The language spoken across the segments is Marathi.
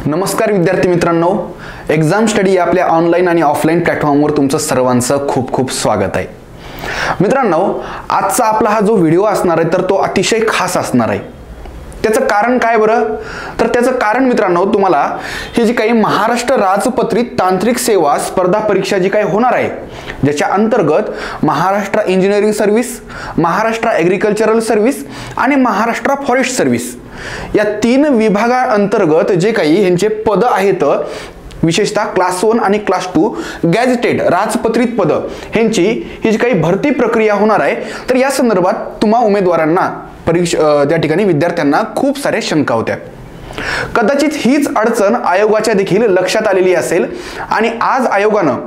नमस्कार विद्यार्थी मित्रांनो, एक्झाम स्टडी या आपल्या ऑनलाईन आणि ऑफलाईन प्लॅटफॉर्मवर तुमचं सर्वांचं खूप खूप स्वागत आहे। मित्रांनो, आजचा आपला हा जो व्हिडिओ असणार आहे तर तो अतिशय खास असणार आहे। त्याचं कारण काय बरं? तर त्याचं कारण मित्रांनो, तुम्हाला ही जी काही महाराष्ट्र राजपत्रित तांत्रिक सेवा स्पर्धा परीक्षा जी काही होणार आहे, ज्याच्या अंतर्गत Maharashtra engineering service, Maharashtra agricultural service आणि महाराष्ट्र फॉरेस्ट सर्व्हिस या 3 विभागांतर्गत जे काही यांचे पद आहेत, विशेषतः क्लास 1 आणि क्लास 2 गॅजेटेड राजपत्रित पद यांची ही जी काही भरती प्रक्रिया होणार आहे, तर या संदर्भात तुम्हा उमेदवारांना त्या ठिकाणी विद्यार्थ्यांना खूप साऱ्या शंका होत्या। कदाचित हीच अडचण आयोगाच्या देखील लक्षात आलेली असेल आणि आज आयोगानं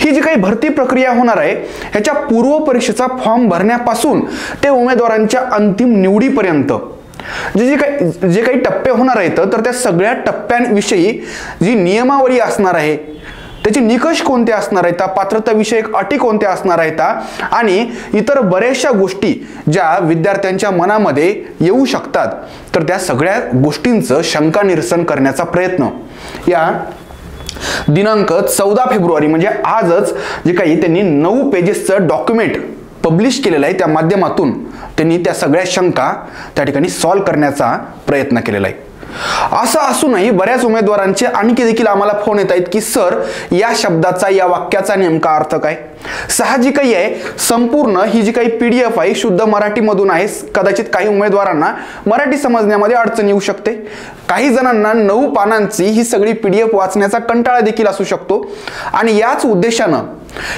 ही जी काही भरती प्रक्रिया होणार आहे ह्याच्या पूर्व परीक्षेचा फॉर्म भरण्यापासून ते उमेदवारांच्या अंतिम निवडीपर्यंत जे काही टप्पे होणार आहेत, तर त्या सगळ्या टप्प्यांविषयी जी नियमावली असणार आहे, त्याचे निकष कोणते असणार आहेत, पात्रता विषयक अटी कोणत्या असणार आहेत आणि इतर बऱ्याचशा गोष्टी ज्या विद्यार्थ्यांच्या मनामध्ये येऊ शकतात, तर त्या सगळ्या गोष्टींचं शंका निरसन करण्याचा प्रयत्न या दिनांक 14 फेब्रुवारी म्हणजे आजच जे काही त्यांनी 9 पेजेसचं डॉक्युमेंट पब्लिश केलेलं आहे, त्या माध्यमातून त्यांनी त्या सगळ्या शंका त्या ठिकाणी सॉल्व्ह करण्याचा प्रयत्न केलेला आहे। असं असूनही बऱ्याच उमेदवारांचे आणखी देखील आम्हाला फोन येत आहेत की सर, या शब्दाचा या वाक्याचा नेमका अर्थ काय? साहजिकही आहे, संपूर्ण ही जी काही PDF आहे शुद्ध मराठीमधून आहे। कदाचित काही उमेदवारांना मराठी समजण्यामध्ये अडचण येऊ शकते, काही जणांना 9 पानांची ही सगळी PDF वाचण्याचा कंटाळा देखील असू शकतो आणि याच उद्देशानं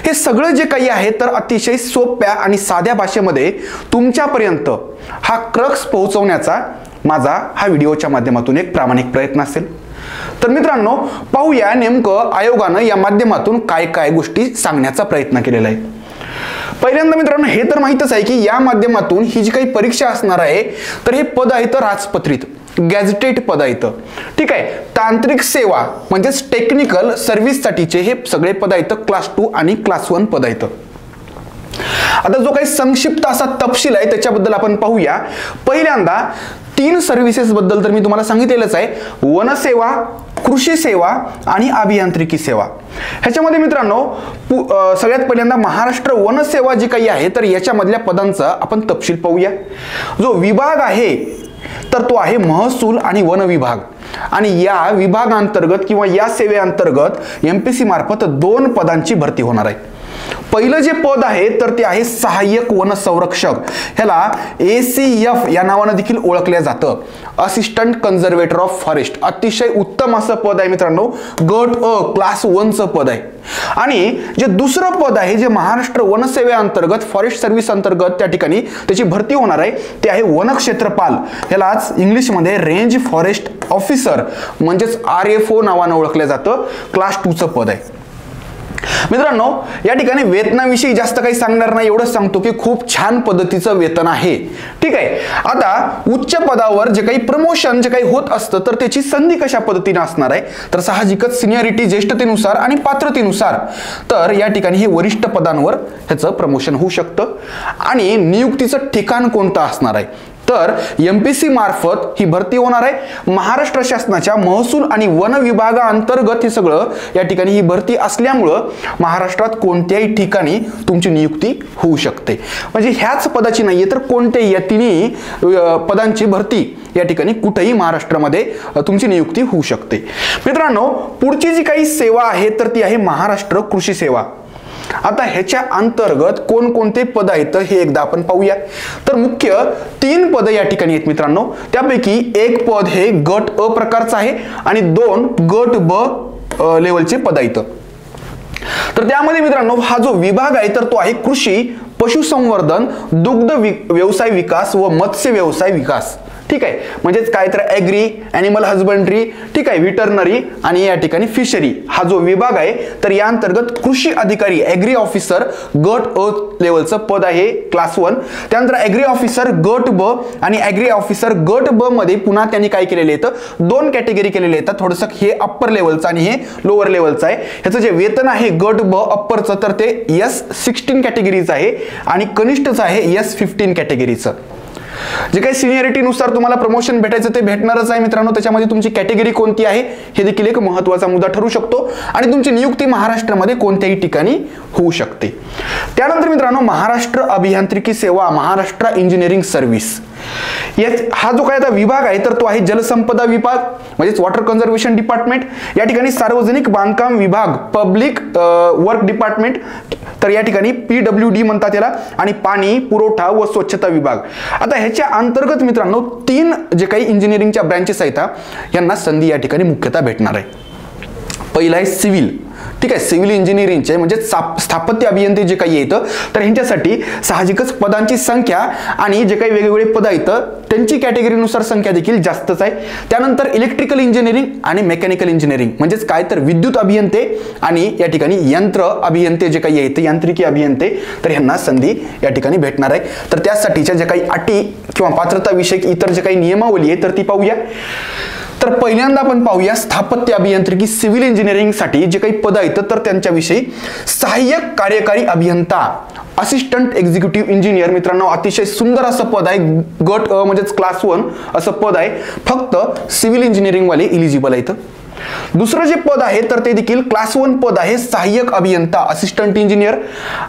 हे सगळं जे काही आहे तर अतिशय सोप्या आणि साध्या भाषेमध्ये तुमच्यापर्यंत हा क्रक्स पोहोचवण्याचा माझा हा व्हिडिओच्या माध्यमातून एक प्रामाणिक प्रयत्न असेल। तर मित्रांनो, पाहूया नेमकं आयोगानं या माध्यमातून काय काय गोष्टी सांगण्याचा प्रयत्न केलेला आहे। पहिल्यांदा मित्रांनो, हे तर माहितच आहे की या माध्यमातून ही जी काही परीक्षा असणार आहे तर हे पद आहेत राजपत्रित गॅजेटेड पद आहेत, ठीक आहे। तांत्रिक सेवा म्हणजेच टेक्निकल सर्व्हिस साठीचे हे सगळे पद आहेत, क्लास 2 आणि क्लास 1 पद आहेत। आता जो काही संक्षिप्त असा तपशील आहे त्याच्याबद्दल आपण पाहूया। पहिल्यांदा 3 सर्व्हिसेस बद्दल तर मी तुम्हाला सांगितलेलंच आहे, वनसेवा, कृषी सेवा आणि अभियांत्रिकी सेवा। ह्याच्यामध्ये मित्रांनो सगळ्यात पहिल्यांदा महाराष्ट्र वनसेवा जी काही आहे तर याच्यामधल्या पदांचा आपण तपशील पाहूया। जो विभाग आहे तर तो आहे महसूल आणि वन विभाग आणि या विभागांतर्गत किंवा या सेवेअंतर्गत MPSC मार्फत 2 पदांची भरती होणार आहे। पहिलं जे पद आहे तर ते आहे सहाय्यक वन संरक्षक, ह्याला ACF या नावाने देखील ओळखले जातं, असिस्टंट कन्झर्वेटर ऑफ फॉरेस्ट। अतिशय उत्तम असं पद आहे मित्रांनो, गट अ क्लास 1चं पद आहे। आणि जे दुसरं पद आहे जे महाराष्ट्र वनसेवेअंतर्गत फॉरेस्ट सर्व्हिस अंतर्गत त्या ठिकाणी त्याची भरती होणार आहे ते आहे वनक्षेत्रपाल, ह्यालाच इंग्लिशमध्ये रेंज फॉरेस्ट ऑफिसर म्हणजेच RFO नावाने ओळखले जातं, क्लास 2चं पद आहे। मित्रांनो, या ठिकाणी वेतनाविषयी जास्त काही सांगणार नाही, एवढंच सांगतो की खूप छान पद्धतीचं वेतन आहे, ठीक आहे। आता उच्च पदावर जे काही प्रमोशन जे काही होत असतं तर त्याची संधी कशा पद्धतीने असणार आहे, तर साहजिकच सिनियरिटी ज्येष्ठतेनुसार आणि पात्रतेनुसार तर या ठिकाणी हे वरिष्ठ पदांवर ह्याचं प्रमोशन होऊ शकतं। आणि नियुक्तीचं ठिकाण कोणतं असणार आहे तर MPSC मार्फत ही भरती होणार आहे। महाराष्ट्र शासनाच्या महसूल आणि वन विभागाअंतर्गत हे सगळं या ठिकाणी ही भरती असल्यामुळं महाराष्ट्रात कोणत्याही ठिकाणी तुमची नियुक्ती होऊ शकते, म्हणजे ह्याच पदाची नाहीये तर कोणत्याही या 3 पदांची भरती या ठिकाणी कुठेही महाराष्ट्रामध्ये तुमची नियुक्ती होऊ शकते। मित्रांनो, पुढची जी काही सेवा आहे तर ती आहे महाराष्ट्र कृषी सेवा। आता ह्याच्या अंतर्गत कोणकोणते पद आहेत हे एकदा आपण पाहूया। तर मुख्य 3 पद या ठिकाणी आहेत मित्रांनो, त्यापैकी 1 पद हे गट अ प्रकारचं आहे आणि 2 गट ब लेवलचे पद आहेत। तर त्यामध्ये मित्रांनो हा जो विभाग आहे तर तो आहे कृषी, पशुसंवर्धन, दुग्ध व्यवसाय विकास व मत्स्य व्यवसाय विकास, ठीक आहे। म्हणजेच काय तर ॲग्री, ॲनिमल हजबंड्री, ठीक आहे, व्हेटरनरी आणि या ठिकाणी फिशरी हा जो विभाग आहे तर या अंतर्गत कृषी अधिकारी ॲग्री ऑफिसर गट अ लेवलचं पद आहे क्लास 1। त्यानंतर ॲग्री ऑफिसर गट ब आणि ॲग्री ऑफिसर गट ब मध्ये पुन्हा त्यांनी काय केलेले आहेत, 2 कॅटेगरी केलेले आहेत। थोडंसं हे अप्पर लेवलचं आणि हे लोअर लेवलचं आहे। ह्याचं जे वेतन आहे गट ब अप्परचं तर ते S16 कॅटेगरीचं आहे आणि कनिष्ठचं आहे S15 कॅटेगरीचं। जे काही सिनियरिटीनुसार तुम्हाला प्रमोशन भेटायचं ते भेटणारच आहे मित्रांनो. त्याच्यामध्ये तुमची कॅटेगरी कोणती आहे हे देखील एक महत्त्वाचा मुद्दा ठरू शकतो आणि तुमची नियुक्ती महाराष्ट्रामध्ये कोणत्याही ठिकाणी होऊ शकते. त्यानंतर मित्रांनो महाराष्ट्र अभियांत्रिकी सेवा, महाराष्ट्र इंजिनिअरिंग सर्व्हिस, हा जो काय आता विभाग आहे तर तो आहे जलसंपदा विभाग म्हणजे वॉटर कन्झर्वेशन डिपार्टमेंट. या ठिकाणी सार्वजनिक बांधकाम विभाग, पब्लिक वर्क डिपार्टमेंट, तर या ठिकाणी PWD म्हणतात याला, आणि पाणी पुरवठा व स्वच्छता विभाग. आता ह्याच्या अंतर्गत मित्रांनो 3 जे काही इंजिनिअरिंगच्या ब्रँचेस आहेत यांना संधी या ठिकाणी मुख्यतः भेटणार आहे. पहिला आहे सिव्हिल, ठीक आहे, सिव्हिल इंजिनिअरिंगचे म्हणजे स्थापत्य अभियंते जे काही येतं तर ह्यांच्यासाठी साहजिकच पदांची संख्या आणि जे काही वेगवेगळे पद आहेत त्यांची कॅटेगरीनुसार संख्या देखील जास्तच आहे. त्यानंतर इलेक्ट्रिकल इंजिनिअरिंग आणि मेकॅनिकल इंजिनिअरिंग म्हणजेच काय तर विद्युत अभियंते आणि या ठिकाणी यंत्र अभियंते जे काही आहेत यांत्रिकी अभियंते, तर ह्यांना संधी या ठिकाणी भेटणार आहे. तर त्यासाठीच्या ज्या काही अटी किंवा पात्रता विषयक इतर जे काही नियमावली आहे तर ती पाहूया. तर पहिल्यांदा आपण पाहूया स्थापत्य अभियांत्रिकी सिव्हिल इंजिनिअरिंग साठी जे काही पद आहेत तर त्यांच्याविषयी. सहाय्यक कार्यकारी अभियंता, असिस्टंट एक्झिक्युटिव्ह इंजिनियर मित्रांनो, अतिशय सुंदर असं पद आहे, गट म्हणजेच क्लास 1 असं पद आहे. फक्त सिव्हिल इंजिनिअरिंग वाले इलिजिबल आहेत. दुसरं जे पद आहे तर ते देखील क्लास 1 पद आहे, सहाय्यक अभियंता असिस्टंट इंजिनियर.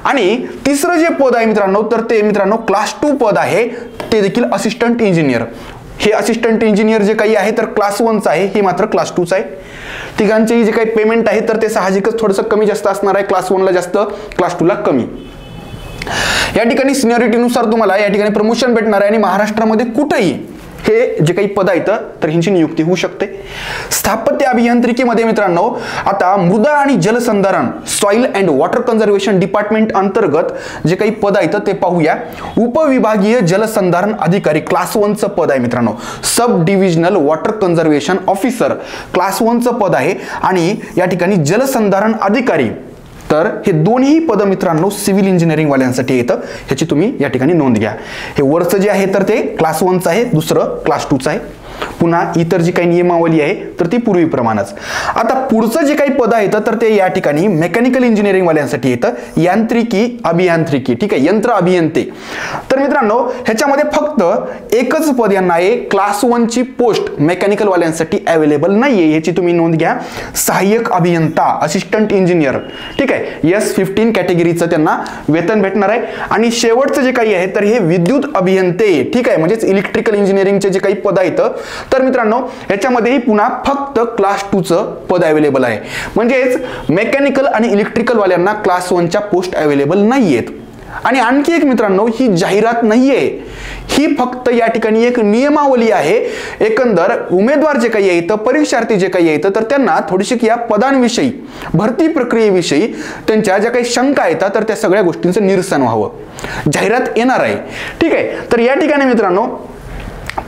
आणि तिसरं जे पद आहे मित्रांनो तर ते मित्रांनो क्लास 2 पद आहे, ते देखील असिस्टंट इंजिनियर. हे असिस्टंट इंजिनियर जे काही आहे तर क्लास 1चं आहे, हे मात्र क्लास 2चं आहे. तिघांचेही जे काही पेमेंट आहे तर ते साहजिकच थोडंसं कमी जास्त असणार आहे, क्लास 1ला जास्त, क्लास 2ला कमी. या ठिकाणी सिनियरिटीनुसार तुम्हाला या ठिकाणी प्रमोशन भेटणार आहे आणि महाराष्ट्रामध्ये कुठेही हे जे काही पद आहेत तर ह्यांची नियुक्ती होऊ शकते. स्थापत्य अभियांत्रिकीमध्ये मित्रांनो आता मृदा आणि जलसंधारण, soil and water conservation department अंतर्गत जे काही पद आहेत ते पाहूया. उपविभागीय जलसंधारण अधिकारी क्लास 1चं पद आहे मित्रांनो. Sub divisional water conservation officer class 1चं पद आहे. आणि या ठिकाणी जलसंधारण अधिकारी, तर हे दोन्ही पद मित्रांनो सिव्हिल इंजिनिअरिंग वाल्यांसाठी येतं, ह्याची तुम्ही या ठिकाणी नोंद घ्या. हे वरचं जे आहे तर ते क्लास 1चं आहे, दुसरं क्लास 2चं आहे. पुन्हा इतर जी काही नियमावली आहे तर ती पूर्वीप्रमाणेच. आता पुढचं जे काही पद आहेत तर ते या ठिकाणी मेकॅनिकल इंजिनिअरिंग वाल्यांसाठी येतं, यांत्रिकी अभियांत्रिकी, ठीक आहे, यंत्र अभियंते. तर मित्रांनो ह्याच्यामध्ये फक्त एकच पद यांना आहे, क्लास 1ची पोस्ट मेकॅनिकल वाल्यांसाठी अवेलेबल नाहीये, ह्याची तुम्ही नोंद घ्या. सहाय्यक अभियंता असिस्टंट इंजिनियर, ठीक आहे, S15 कॅटेगरीचं त्यांना वेतन भेटणार आहे. आणि शेवटचं जे काही आहे तर हे विद्युत अभियंते, ठीक आहे, म्हणजेच इलेक्ट्रिकल इंजिनिअरिंगचे जे काही पद आहेत तर मित्रांनो याच्यामध्येही पुन्हा फक्त क्लास 2चं पद अवेलेबल आहे. म्हणजेच मेकॅनिकल आणि इलेक्ट्रिकल वाल्यांना क्लास 1च्या पोस्ट अवेलेबल नाहीयेत. आणि आणखी एक मित्रांनो ही जाहिरात नाहीये, ही फक्त या ठिकाणी एक नियमावली आहे. एकंदर उमेदवार जे काही आहेत, परीक्षार्थी जे काही आहेत तर त्यांना थोडीशी या पदांविषयी, भरती प्रक्रियेविषयी त्यांच्या ज्या काही शंका येतात तर त्या सगळ्या गोष्टींचं निरसन व्हावं. जाहिरात येणार आहे, ठीक आहे. तर या ठिकाणी मित्रांनो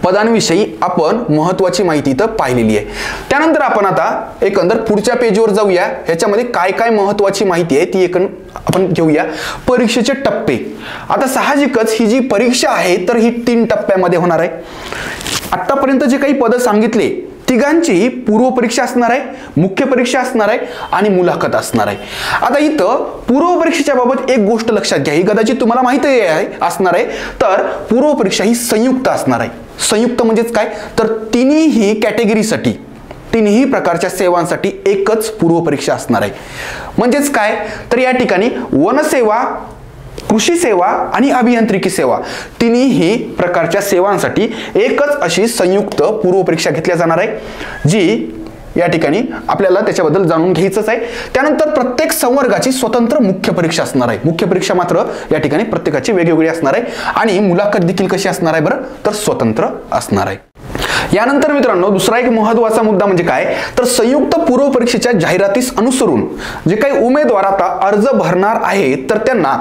पदांविषयी आपण महत्त्वाची माहिती तर पाहिलेली आहे. त्यानंतर आपण आता एकंदर पुढच्या पेजवर जाऊया. ह्याच्यामध्ये काय काय महत्त्वाची माहिती आहे ती आपण घेऊया. परीक्षेचे टप्पे. आता साहजिकच ही जी परीक्षा आहे तर ही 3 टप्प्यामध्ये होणार आहे. आतापर्यंत जे काही पद सांगितले तिघांची पूर्व परीक्षा असणार आहे, मुख्य परीक्षा असणार आहे आणि मुलाखत असणार आहे. आता इथं पूर्व परीक्षेच्या बाबत एक गोष्ट लक्षात घ्या, ही कदाचित तुम्हाला माहिती असणार आहे. तर पूर्व परीक्षा ही संयुक्त असणार आहे. संयुक्त म्हणजेच काय तर तिन्ही कॅटेगरीसाठी, तिन्ही प्रकारच्या सेवांसाठी एकच पूर्व परीक्षा असणार आहे. म्हणजेच काय तर या ठिकाणी वनसेवा, कृषी सेवा आणि अभियांत्रिकी सेवा तिन्ही प्रकारच्या सेवांसाठी एकच अशी संयुक्त पूर्व परीक्षा घेतल्या जाणार आहे, जी या ठिकाणी आपल्याला त्याच्याबद्दल जाणून घ्यायचंच आहे. त्यानंतर प्रत्येक संवर्गाची स्वतंत्र मुख्य परीक्षा असणार आहे. मुख्य परीक्षा मात्र या ठिकाणी प्रत्येकाची वेगवेगळी असणार आहे आणि मुलाखत देखील कशी असणार आहे बरं तर स्वतंत्र असणार आहे. यानंतर मित्रांनो दुसरा एक महत्त्वाचा मुद्दा म्हणजे काय तर संयुक्त पूर्व परीक्षेच्या जाहिरातीस अनुसरून जे काही उमेदवार आता अर्ज भरणार आहेत तर त्यांना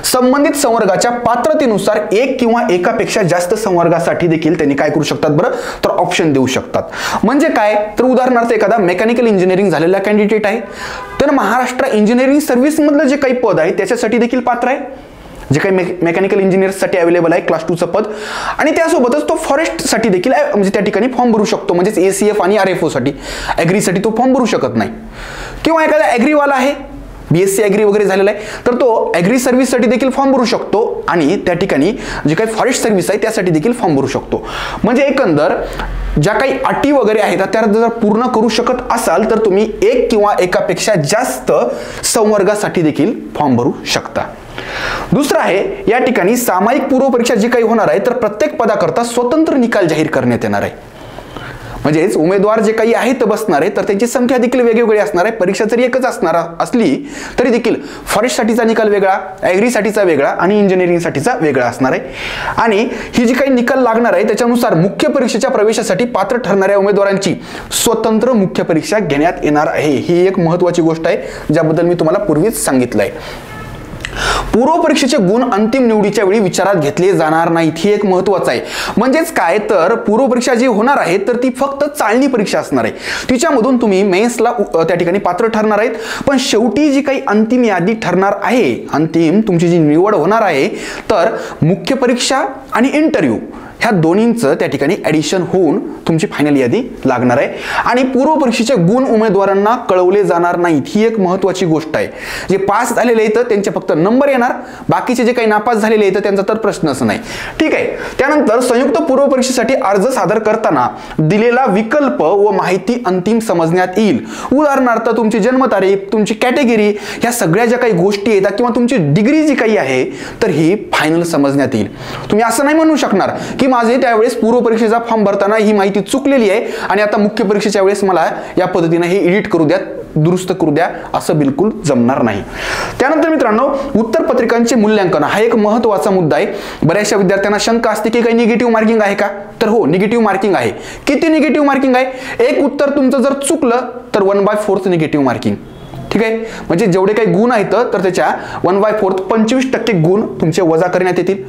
संबंधित संवर्गाच्या पात्रतेनुसार एक किंवा एकापेक्षा जास्त संवर्गासाठी देखील त्यांनी काय करू शकतात बरं तर ऑप्शन देऊ शकतात. म्हणजे काय तर उदाहरणार्थ एखादा मेकॅनिकल इंजिनिअरिंग झालेला कॅन्डिडेट आहे तर महाराष्ट्र इंजिनिअरिंग सर्व्हिस मधलं जे काही पद आहे त्याच्यासाठी देखील पात्र आहे, जे काही मेकॅनिकल इंजिनियर्ससाठी अवेलेबल आहे क्लास 2चं पद. आणि त्यासोबतच तो फॉरेस्टसाठी देखील म्हणजे त्या ठिकाणी फॉर्म भरू शकतो, म्हणजेच ACF आणि RFO साठी, ॲग्रीसाठी तो फॉर्म भरू शकत नाही. किंवा एखादा ॲग्रीवाला आहे BSc ॲग्री वगैरे झालेला आहे तर तो ॲग्री सर्व्हिससाठी देखील फॉर्म भरू शकतो आणि त्या ठिकाणी जे काही फॉरेस्ट सर्व्हिस आहे त्यासाठी देखील फॉर्म भरू शकतो. म्हणजे एकंदर ज्या काही अटी वगैरे आहेत त्या जर पूर्ण करू शकत असाल तर तुम्ही एक किंवा एकापेक्षा जास्त संवर्गासाठी देखील फॉर्म भरू शकता. दुसरं आहे या ठिकाणी सामायिक पूर्व परीक्षा जी काही होणार आहे तर प्रत्येक पदाकरता स्वतंत्र निकाल जाहीर करण्यात येणार आहे. म्हणजेच उमेदवार जे काही आहेत बसणार आहे तर त्यांची संख्या देखील वेगवेगळी असणार आहे. परीक्षा जरी एकच असणार असली तरी देखील फॉरेस्टसाठीचा निकाल वेगळा, ॲग्रीसाठीचा वेगळा आणि इंजिनिअरिंगसाठीचा वेगळा असणार आहे. आणि ही जी काही निकाल लागणार आहे त्याच्यानुसार मुख्य परीक्षेच्या प्रवेशासाठी पात्र ठरणाऱ्या उमेदवारांची स्वतंत्र मुख्य परीक्षा घेण्यात येणार आहे. ही एक महत्त्वाची गोष्ट आहे ज्याबद्दल मी तुम्हाला पूर्वीच सांगितलंय. पूर्व परीक्षेचे गुण अंतिम निवडीच्या वेळी विचारात घेतले जाणार नाहीत. ही एक महत्त्वाचं आहे. म्हणजेच काय तर पूर्व परीक्षा जी होणार आहे तर ती फक्त चाळणी परीक्षा असणार आहे. तिच्यामधून तुम्ही मेन्सला त्या ठिकाणी पात्र ठरणार आहेत. पण शेवटी जी काही अंतिम यादी ठरणार आहे, अंतिम तुमची जी निवड होणार आहे तर मुख्य परीक्षा आणि इंटरव्ह्यू ह्या दोन्हींचं त्या ठिकाणी ॲडिशन होऊन तुमची फायनल यादी लागणार आहे. आणि पूर्व परीक्षेचे गुण उमेदवारांना कळवले जाणार नाहीत. ही एक महत्त्वाची गोष्ट आहे. जे पास झालेले आहेत त्यांचे फक्त नंबर येणार, बाकीचे जे काही नापास झालेले आहेत त्यांचा तर प्रश्नच नाही. ठीक आहे. त्यानंतर संयुक्त पूर्व परीक्षेसाठी अर्ज सादर करताना दिलेला विकल्प व माहिती अंतिम समजण्यात येईल. उदाहरणार्थ तुमची जन्मतारीख, तुमची कॅटेगरी ह्या सगळ्या ज्या काही गोष्टी येतात किंवा तुमची डिग्री जी काही आहे तर ही फायनल समजण्यात येईल. तुम्ही असं नाही म्हणू शकणार की माझे त्यावेळेस पूर्व परीक्षेचा फॉर्म भरताना ही माहिती चुकलेली आहे आणि आता मुख्य परीक्षेच्या वेळेस मला या पद्धतीने हे एडिट करू द्या, दुरुस्त करू द्या, असं बिलकुल जमणार नाही. त्यानंतर मित्रांनो उत्तरपत्रिकांचे मूल्यांकन हा एक महत्त्वाचा मुद्दा आहे. बऱ्याचशा विद्यार्थ्यांना शंका असते की काही निगेटिव्ह मार्किंग आहे का? तर हो, निगेटिव्ह मार्किंग आहे. किती निगेटिव्ह मार्किंग आहे? एक उत्तर तुमचं जर चुकलं तर 1/4 निगेटिव्ह मार्किंग. ठीक आहे. म्हणजे जेवढे काही गुण आहेत तर त्याच्या 1/4 25% गुण तुमचे वजा करण्यात येतील.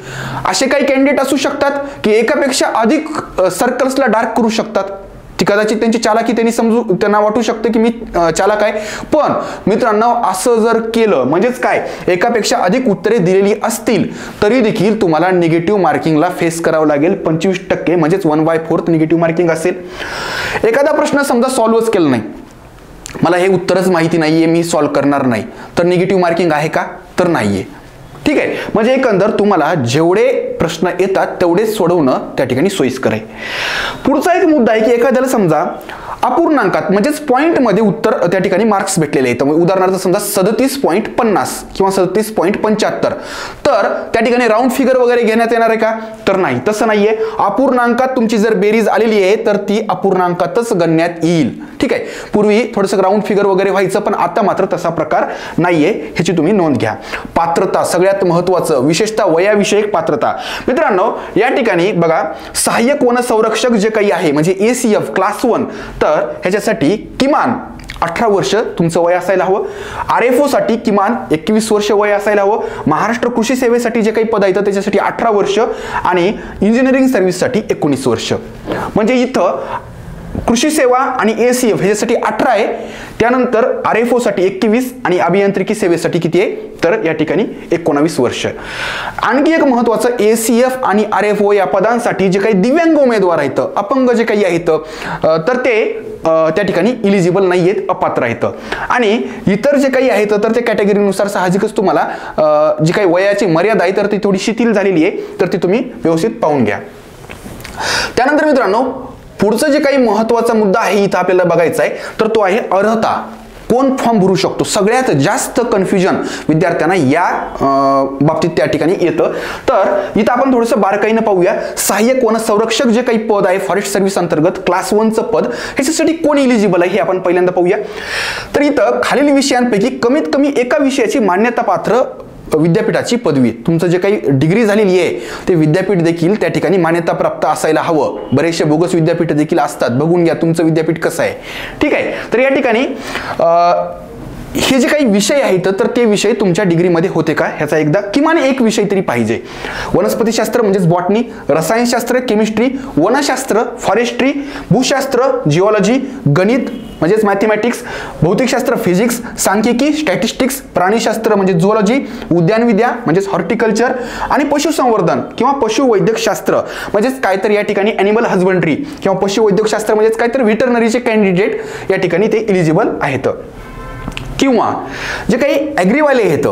असे काही कॅन्डिडेट असू शकतात की एकापेक्षा अधिक सर्कल्सला डार्क करू शकतात. ती कदाचित त्यांची चालाकी त्यांना वाटू शकतं की मी चालाक आहे. पण मित्रांनो असं जर केलं म्हणजेच काय एकापेक्षा अधिक उत्तरे दिलेली असतील तरी देखील तुम्हाला निगेटिव्ह मार्किंगला फेस करावं लागेल. 25% म्हणजेच 1/4 निगेटिव्ह मार्किंग असेल. एखादा प्रश्न समजा सॉल्व्हच केला नाही, मला हे उत्तरच माहिती नाहीये, मी सॉल्व्ह करणार नाही, तर निगेटिव्ह मार्किंग आहे का? तर नाहीये. ठीक आहे. म्हणजे एकंदर तुम्हाला जेवढे प्रश्न येतात तेवढेच सोडवणं त्या ठिकाणी सोयीस्कर आहे. पुढचा एक मुद्दा आहे की एखाद्याला समजा अपूर्णांकात म्हणजेच पॉईंटमध्ये उत्तर त्या ठिकाणी मार्क्स भेटलेले आहेत. उदाहरणार्थ समजा 37.50 किंवा 37.75 तर त्या ठिकाणी राऊंड फिगर वगैरे घेण्यात येणार आहे का? तर नाही, तसं नाहीये. अपूर्णांकात तुमची जर बेरीज आलेली आहे तर ती अपूर्णांकातच गणण्यात येईल. ठीक आहे. पूर्वी थोडंसं राऊंड फिगर वगैरे व्हायचं पण आता मात्र तसा प्रकार नाहीये, ह्याची तुम्ही नोंद घ्या. पात्रता सगळ्यात महत्त्वाचं, विशेषतः वयाविषयक पात्रता. मित्रांनो या ठिकाणी बघा सहाय्यक वन संरक्षक जे काही आहे म्हणजे ACF क्लास 1 तर ह्याच्यासाठी किमान 18 वर्ष तुमचं वय असायला हवं. RFO साठी किमान 21 वर्ष वय असायला हवं. महाराष्ट्र कृषी सेवेसाठी जे काही पद आहेत त्याच्यासाठी 18 वर्ष आणि इंजिनिअरिंग सर्व्हिससाठी 19 वर्ष. म्हणजे इथं कृषी सेवा आणि ACF ह्याच्यासाठी 18 आहे. त्यानंतर RFO साठी 21 आणि अभियांत्रिकी सेवेसाठी किती आहे तर या ठिकाणी 19 वर्ष. आणखी एक महत्त्वाचं ACF आणि RFO या पदांसाठी जे काही दिव्यांग उमेदवार आहेत, अपंग जे काही आहेत तर ते त्या ठिकाणी इलिजिबल नाही आहेत, अपात्र आहेत. आणि इतर जे काही आहेत तर ते कॅटेगरीनुसार साहजिकच तुम्हाला जी काही वयाची मर्यादा आहे तर ती थोडी शिथिल झालेली आहे, तर ती तुम्ही व्यवस्थित पाहून घ्या. त्यानंतर मित्रांनो पुढचं जे काही महत्त्वाचा मुद्दा आहे इथं आपल्याला बघायचा आहे तर तो आहे अर्हता. कोण फॉर्म भरू शकतो? सगळ्यात जास्त कन्फ्युजन विद्यार्थ्यांना या बाबतीत त्या ठिकाणी येतं. तर इथं आपण थोडंसं बारकाईनं पाहूया. सहाय्यक वन संरक्षक जे काही पद आहे फॉरेस्ट सर्व्हिस अंतर्गत क्लास 1चं पद, ह्याच्यासाठी कोण इलिजिबल आहे हे आपण पहिल्यांदा पाहूया. तर इथं खालील विषयांपैकी कमीत कमी एका विषयाची मान्यता पात्र विद्यापीठाची पदवी, तुमचं जे काही डिग्री झालेली आहे ते विद्यापीठ देखील त्या ठिकाणी मान्यता प्राप्त असायला हवं. बरेचसे बोगस विद्यापीठ देखील असतात, बघून घ्या तुमचं विद्यापीठ कसं आहे. ठीक आहे. तर या ठिकाणी हे जे काही विषय आहेत तर ते विषय तुमच्या डिग्रीमध्ये होते का ह्याचा एकदा किमान एक विषय तरी पाहिजे. वनस्पतीशास्त्र म्हणजेच बॉटनी, रसायनशास्त्र, केमिस्ट्री, वनशास्त्र, फॉरेस्ट्री, भूशास्त्र, जिओलॉजी, गणित म्हणजेच मॅथमॅटिक्स, भौतिकशास्त्र, फिजिक्स, सांख्यिकी, स्टॅटिस्टिक्स, प्राणीशास्त्र म्हणजे झुऑलॉजी, उद्यानविद्या म्हणजेच हॉर्टिकल्चर आणि पशुसंवर्धन किंवा पशुवैद्यकशास्त्र म्हणजेच काहीतरी या ठिकाणी ॲनिमल हजबंड्री किंवा पशुवैद्यकशास्त्र म्हणजेच काहीतरी व्हेटरनरीचे कॅन्डिडेट या ठिकाणी ते इलिजिबल आहेत. किंवा जे काही ॲग्रीवाले आहेत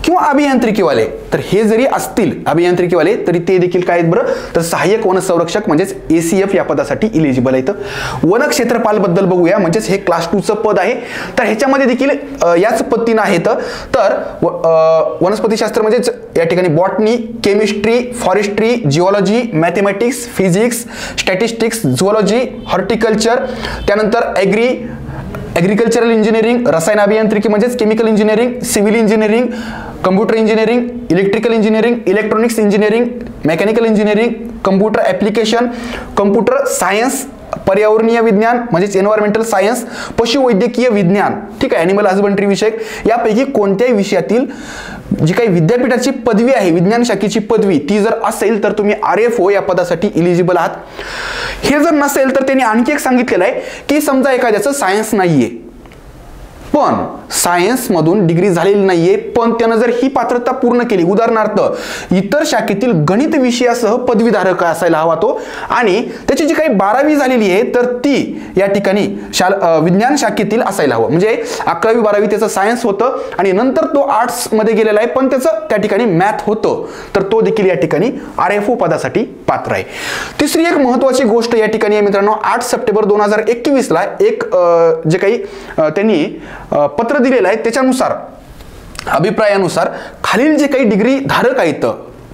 किंवा अभियांत्रिकीवाले, तर हे जरी असतील अभियांत्रिकीवाले तरी ते देखील काय आहेत बरं, तर सहाय्यक वनसंरक्षक म्हणजेच ACF या पदासाठी इलिजिबल आहेत. वनक्षेत्रपाल बद्दल बघूया, म्हणजेच हे क्लास 2 चं पद आहे. तर ह्याच्यामध्ये देखील याच पद्धतीनं आहेत. तर वनस्पतीशास्त्र म्हणजेच या ठिकाणी botany, chemistry, forestry, geology, mathematics, physics, statistics, zoology, horticulture, त्यानंतर ॲग्रिकल्चरल इंजिनिअरिंग, रसायन अभियांत्रिकी म्हणजेच chemical engineering, civil engineering, computer engineering, electrical engineering, electronics engineering, mechanical engineering, computer application, computer science, पर्यावरणीय विज्ञान म्हणजेच एन्व्हायरमेंटल सायन्स, पशुवैद्यकीय विज्ञान, ठीक आहे, ॲनिमल हजबंड्री विषयक, यापैकी कोणत्याही विषयातील जी काही विद्यापीठाची पदवी आहे, विज्ञान शाखेची पदवी, ती जर असेल तर तुम्ही RFO या पदासाठी इलिजिबल आहात. हे जर नसेल तर त्यांनी आणखी एक सांगितलेलं आहे की समजा एखाद्याचं सायन्स नाहीये, पण सायन्स मधून डिग्री झालेली नाहीये, पण त्यानं जर ही पात्रता पूर्ण केली, उदाहरणार्थ इतर शाखेतील गणित विषयासह पदवीधारक असायला हवा तो, आणि त्याची जी काही 12वी झालेली आहे तर ती या ठिकाणी विज्ञान शाखेतील असायला हवं. म्हणजे 11वी 12वी त्याचं सायन्स होतं आणि नंतर तो आर्ट्स मध्ये गेलेला आहे, पण त्याचं त्या ठिकाणी मॅथ होतं, तर तो देखील या ठिकाणी RFO पदासाठी पात्र आहे. तिसरी एक महत्वाची गोष्ट या ठिकाणी आहे मित्रांनो, 8 सप्टेंबर 2021 ला एक जे काही त्यांनी पत्र दिलेलं आहे त्याच्यानुसार, अभिप्रायानुसार खालील जे काही डिग्री धारक आहेत,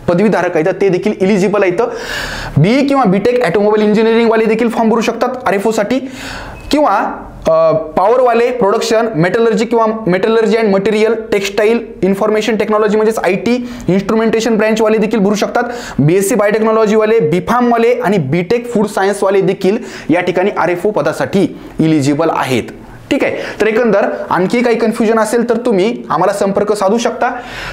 पदवीधारक आहेत, ते देखील इलिजिबल आहेत. BE किंवा BTech ऑटोमोबाईल इंजिनिअरिंग वाले देखील फॉर्म भरू शकतात RFO साठी, किंवा पॉवरवाले, प्रोडक्शन, मेटलर्जी किंवा metallurgy and material, textile, information technology म्हणजेच IT, इन्स्ट्रुमेंटेशन ब्रँच वाले देखील भरू शकतात. BSc बायोटेक्नॉलॉजी वाले, B.Pharm वाले आणि BTech फूड सायन्स वाले देखील या ठिकाणी RFO पदासाठी इलिजिबल आहेत. ठीक आहे, तर एकंदर आणखी काही कन्फ्युजन असेल तर तुम्ही आम्हाला संपर्क साधू शकता.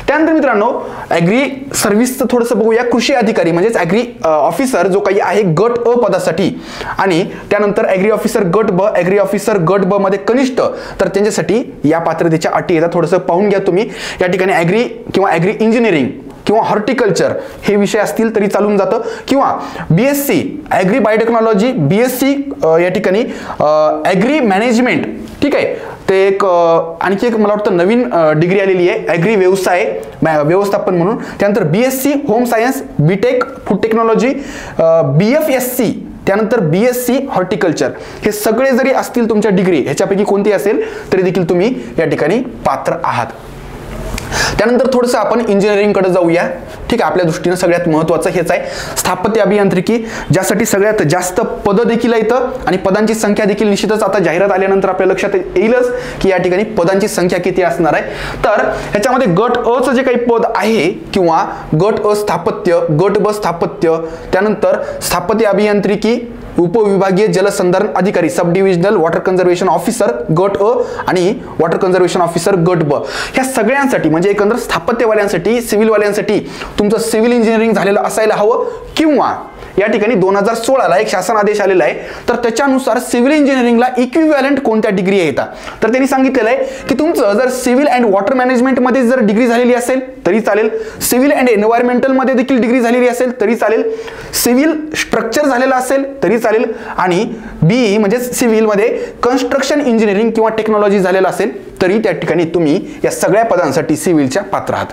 त्यानंतर मित्रांनो, ॲग्री सर्व्हिसचं थोडंसं बघूया. कृषी अधिकारी म्हणजेच ॲग्री ऑफिसर जो काही आहे गट अ पदासाठी, आणि त्यानंतर ॲग्री ऑफिसर गट ब, ॲग्री ऑफिसर गट ब मध्ये कनिष्ठ, तर त्यांच्यासाठी या पात्रतेच्या अटी येतात. थोडंसं पाहून घ्या तुम्ही. या ठिकाणी ॲग्री किंवा ॲग्री इंजिनिअरिंग किंवा हॉर्टिकल्चर हे विषय असतील तरी चालून जातं, किंवा BSc ॲग्री बायोटेक्नॉलॉजी, BSc या ठिकाणी ॲग्री मॅनेजमेंट, ठीक आहे, ते एक आणखी एक मला वाटतं नवीन डिग्री आलेली आहे, ॲग्री व्यवसाय व्यवस्थापन म्हणून. त्यानंतर BSc home science, BTech food technology, BFSc, त्यानंतर BSc हॉर्टिकल्चर, हे सगळे जरी असतील तुमच्या डिग्री, ह्याच्यापैकी कोणती असेल तरी देखील तुम्ही या ठिकाणी पात्र आहात. त्यानंतर थोडंसं आपण इंजिनिअरिंग कडे जाऊया. ठीक आहे, आपल्या दृष्टीने सगळ्यात महत्त्वाचं हेच आहे, स्थापत्य अभियांत्रिकी, ज्यासाठी सगळ्यात जास्त पदं देखील येतं आणि पदांची संख्या देखील निश्चितच आता जाहिरात आल्यानंतर आपल्या लक्षात येईलच की या ठिकाणी पदांची संख्या किती असणार आहे. तर ह्याच्यामध्ये गट अ चं जे काही पद आहे, किंवा गट अ स्थापत्य, गट ब स्थापत्य, त्यानंतर स्थापत्य अभियांत्रिकी, उपविभागीय जलसंधारण अधिकारी, सब डिव्हिजनल वॉटर कन्झर्वेशन ऑफिसर गट अ आणि वॉटर कन्झर्वेशन ऑफिसर गट ब, ह्या सगळ्यांसाठी म्हणजे एकंदर स्थापत्यवाल्यांसाठी, सिव्हिल वाल्यांसाठी तुमचं सिव्हिल इंजिनिअरिंग झालेलं असायला हवं, किंवा या ठिकाणी 2016 एक शासन आदेश आलेला आहे, तर त्याच्यानुसार सिव्हिल इंजिनिअरिंगला इक्विव्हॅलंट कोणत्या डिग्री येतात, तर त्यांनी सांगितलेलं आहे की तुमचं जर सिव्हिल अँड वॉटर मॅनेजमेंट मध्ये जर डिग्री झालेली असेल तरी चालेल, सिव्हिल अँड एन्व्हायरमेंटल मध्ये देखील डिग्री झालेली असेल तरी चालेल, सिव्हिल स्ट्रक्चर झालेला असेल तरी चालेल, आणि BE म्हणजे सिव्हिल मध्ये कन्स्ट्रक्शन इंजिनिअरिंग किंवा टेक्नॉलॉजी झालेला असेल तरी त्या ठिकाणी तुम्ही या सगळ्या पदांसाठी सिव्हिलच्या पात्र आहात.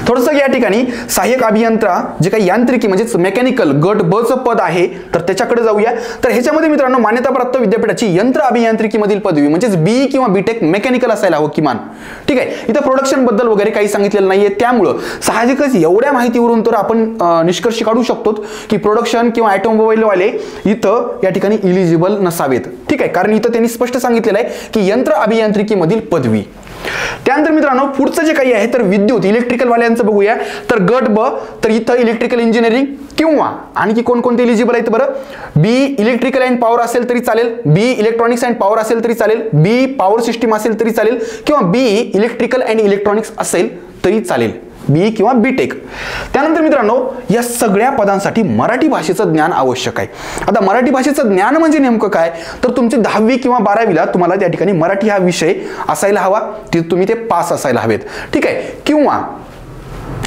थोडंसं या ठिकाणी सहाय्यक अभियंता जे काही यांत्रिकी म्हणजेच मेकॅनिकल गट ब चं पद आहे, तर त्याच्याकडे जाऊया. तर ह्याच्यामध्ये मित्रांनो, मान्यताप्राप्त विद्यापीठाची यंत्र अभियांत्रिकी मधील पदवी म्हणजेच BE किंवा BTech मेकॅनिकल असायला हवं किमान. ठीक आहे, इथं प्रोडक्शन बद्दल वगैरे काही सांगितलेलं नाहीये, त्यामुळं साहजिकच एवढ्या माहितीवरून तर आपण निष्कर्ष काढू शकतो की प्रोडक्शन किंवा ऑटोमोबाईल वाले इथं या ठिकाणी इलिजिबल नसावेत. ठीक आहे, कारण इथं त्यांनी स्पष्ट सांगितलेलं आहे की यंत्र अभियांत्रिकी मधील पदवी. त्यानंतर मित्रांनो, पुढचं जे काही आहे तर विद्युत इलेक्ट्रिकल वाल्यांचं बघूया. तर गट ब, तर इथं इलेक्ट्रिकल इंजिनिअरिंग, किंवा आणखी कोणकोणते इलिजिबल आहेत बरं, BE इलेक्ट्रिकल अँड पॉवर असेल तरी चालेल, BE इलेक्ट्रॉनिक्स अँड पॉवर असेल तरी चालेल, BE पॉवर सिस्टीम असेल तरी चालेल, किंवा BE इलेक्ट्रिकल अँड इलेक्ट्रॉनिक्स असेल तरी चालेल, BE किंवा BTech. त्यानंतर मित्रांनो, या सगळ्या पदांसाठी मराठी भाषेचं ज्ञान आवश्यक आहे. आता मराठी भाषेचं ज्ञान म्हणजे नेमकं काय, तर तुमची 10वी किंवा 12वीला तुम्हाला त्या ठिकाणी मराठी हा विषय असायला हवा, तुम्ही ते पास असायला हवेत. ठीक आहे, किंवा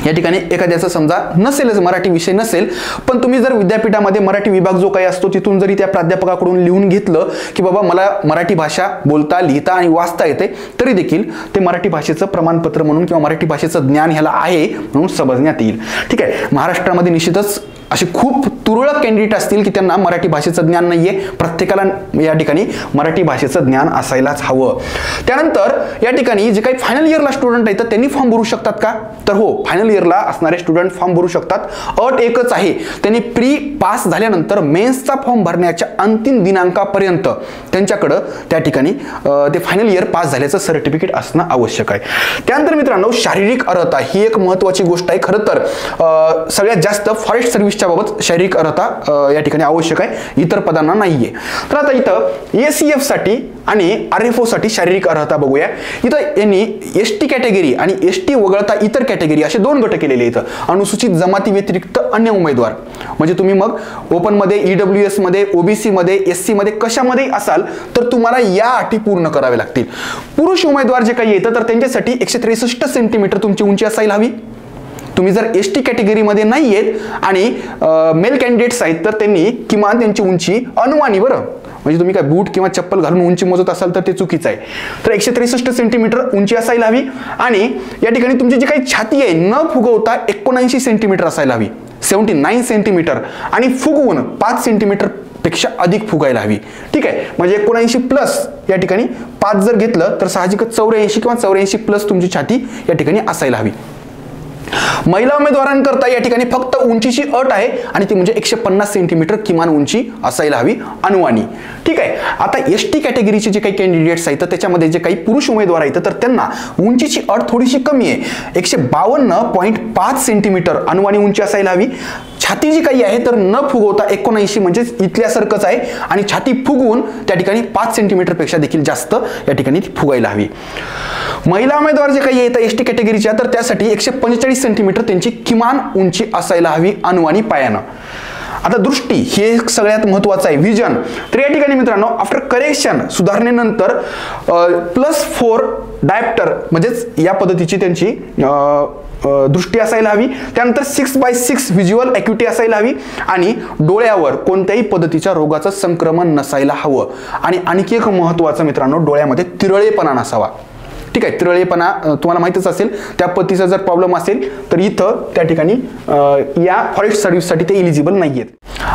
या ठिकाणी एखाद्याचं समजा नसेलच मराठी विषय नसेल, पण तुम्ही जर विद्यापीठामध्ये मराठी विभाग जो काही असतो तिथून जरी त्या प्राध्यापकाकडून लिहून घेतलं की बाबा मला मराठी भाषा बोलता लिहिता आणि वाचता येते, तरी देखील ते मराठी भाषेचं प्रमाणपत्र म्हणून किंवा मराठी भाषेचं ज्ञान ह्याला आहे म्हणून समजण्यात येईल. ठीक आहे, महाराष्ट्रामध्ये निश्चितच असे खूप तुरळक कॅन्डिडेट असतील की त्यांना मराठी भाषेचं ज्ञान नाहीये. प्रत्येकाला या ठिकाणी मराठी भाषेचं ज्ञान असायलाच हवं. त्यानंतर या ठिकाणी जे काही फायनल इयरला स्टुडंट आहेत त्यांनी फॉर्म भरू शकतात का, तर हो, फायनल इयरला असणारे स्टुडंट फॉर्म भरू शकतात. अट एकच आहे, त्यांनी प्री पास झाल्यानंतर मेन्सचा फॉर्म भरण्याच्या अंतिम दिनांकापर्यंत त्यांच्याकडं त्या ठिकाणी ते फायनल इयर पास झाल्याचं सर्टिफिकेट असणं आवश्यक आहे. त्यानंतर मित्रांनो, शारीरिक अर्हता ही एक महत्त्वाची गोष्ट आहे. खरं तर सगळ्यात जास्त फॉरेस्ट सर्व्हिसच्या बाबत शारीरिक अर्हता या ठिकाणी आवश्यक आहे, इतर पदांना नाहीये. तर आता इथं ACF साठी आणि RFO साठी शारीरिक अर्हता बघूया. इथं यांनी ST कॅटेगरी आणि ST वगळता इतर कॅटेगरी असे 2 गट केलेले. इथं अनुसूचित जमाती व्यतिरिक्त अन्य उमेदवार, म्हणजे तुम्ही मग ओपन मध्ये, EWS मध्ये, OBC मध्ये, SC मध्ये कशामध्ये असाल तर तुम्हाला या अटी पूर्ण कराव्या लागतील. पुरुष उमेदवार जे काही येतं तर त्यांच्यासाठी 163 सेंटीमीटर तुमची उंची असायला हवी. तुम्ही जर ST कॅटेगरीमध्ये नाही आहेत आणि मेल कॅन्डिडेट्स आहेत तर त्यांनी किमान त्यांची उंची अनुमानी, बरं म्हणजे तुम्ही काय बूट किंवा चप्पल घालून उंची मोजत असाल तर ते चुकीचं आहे. तर 163 सेंटीमीटर उंची असायला हवी आणि या ठिकाणी तुमची जी काही छाती आहे न फुगवता 79 सेंटीमीटर असायला हवी, 79 सेंटीमीटर, आणि फुगवून 5 सेंटीमीटर पेक्षा अधिक फुगायला हवी. ठीक आहे, म्हणजे 79 प्लस या ठिकाणी 5 जर घेतलं तर साहजिकच 84 किंवा 84 प्लस तुमची छाती या ठिकाणी असायला हवी. महिला उमेदवारांकरता या ठिकाणी फक्त उंचीची अट आहे आणि ती म्हणजे 150 सेंटीमीटर किमान उंची असायला हवी अनुमानी. ठीक आहे, आता ST कॅटेगरीचे जे काही कॅन्डिडेट्स आहेत तर त्याच्यामध्ये जे काही पुरुष उमेदवार आहेत तर त्यांना उंचीची अट थोडीशी कमी आहे, 152.5 सेंटीमीटर अनुमानी उंची असायला हवी. छाती जी काही आहे तर न फुगवता 79 म्हणजे इथल्यासारखंच आहे आणि छाती फुगवून त्या ठिकाणी 5 सेंटीमीटर पेक्षा देखील जास्त या ठिकाणी फुगायला हवी. महिला उमेदवार जे काही आहेत ST कॅटेगरीच्या तर त्यासाठी 145 सेंटीमीटर त्यांची किमान उंची असायला हवी अनुमानी पायानं. आता दृष्टी हे सगळ्यात महत्त्वाचं आहे, विजन. तर या ठिकाणी मित्रांनो आफ्टर करेक्शन सुधारणेनंतर +4 डायप्टर म्हणजेच या पद्धतीची त्यांची दृष्टी असायला हवी. त्यानंतर 6/6 व्हिज्युअल ॲक्युटी असायला हवी आणि डोळ्यावर कोणत्याही पद्धतीच्या रोगाचं संक्रमण नसायला हवं. आणि आणखी एक महत्त्वाचं मित्रांनो, डोळ्यामध्ये तिरळेपणा नसावा. ठीक आहे, तिरळेपणा तुम्हाला माहितच असेल, त्या पद्धतीचा जर प्रॉब्लेम असेल तर इथं त्या ठिकाणी या फॉरेस्ट सर्व्हिससाठी ते इलिजिबल नाही आहेत.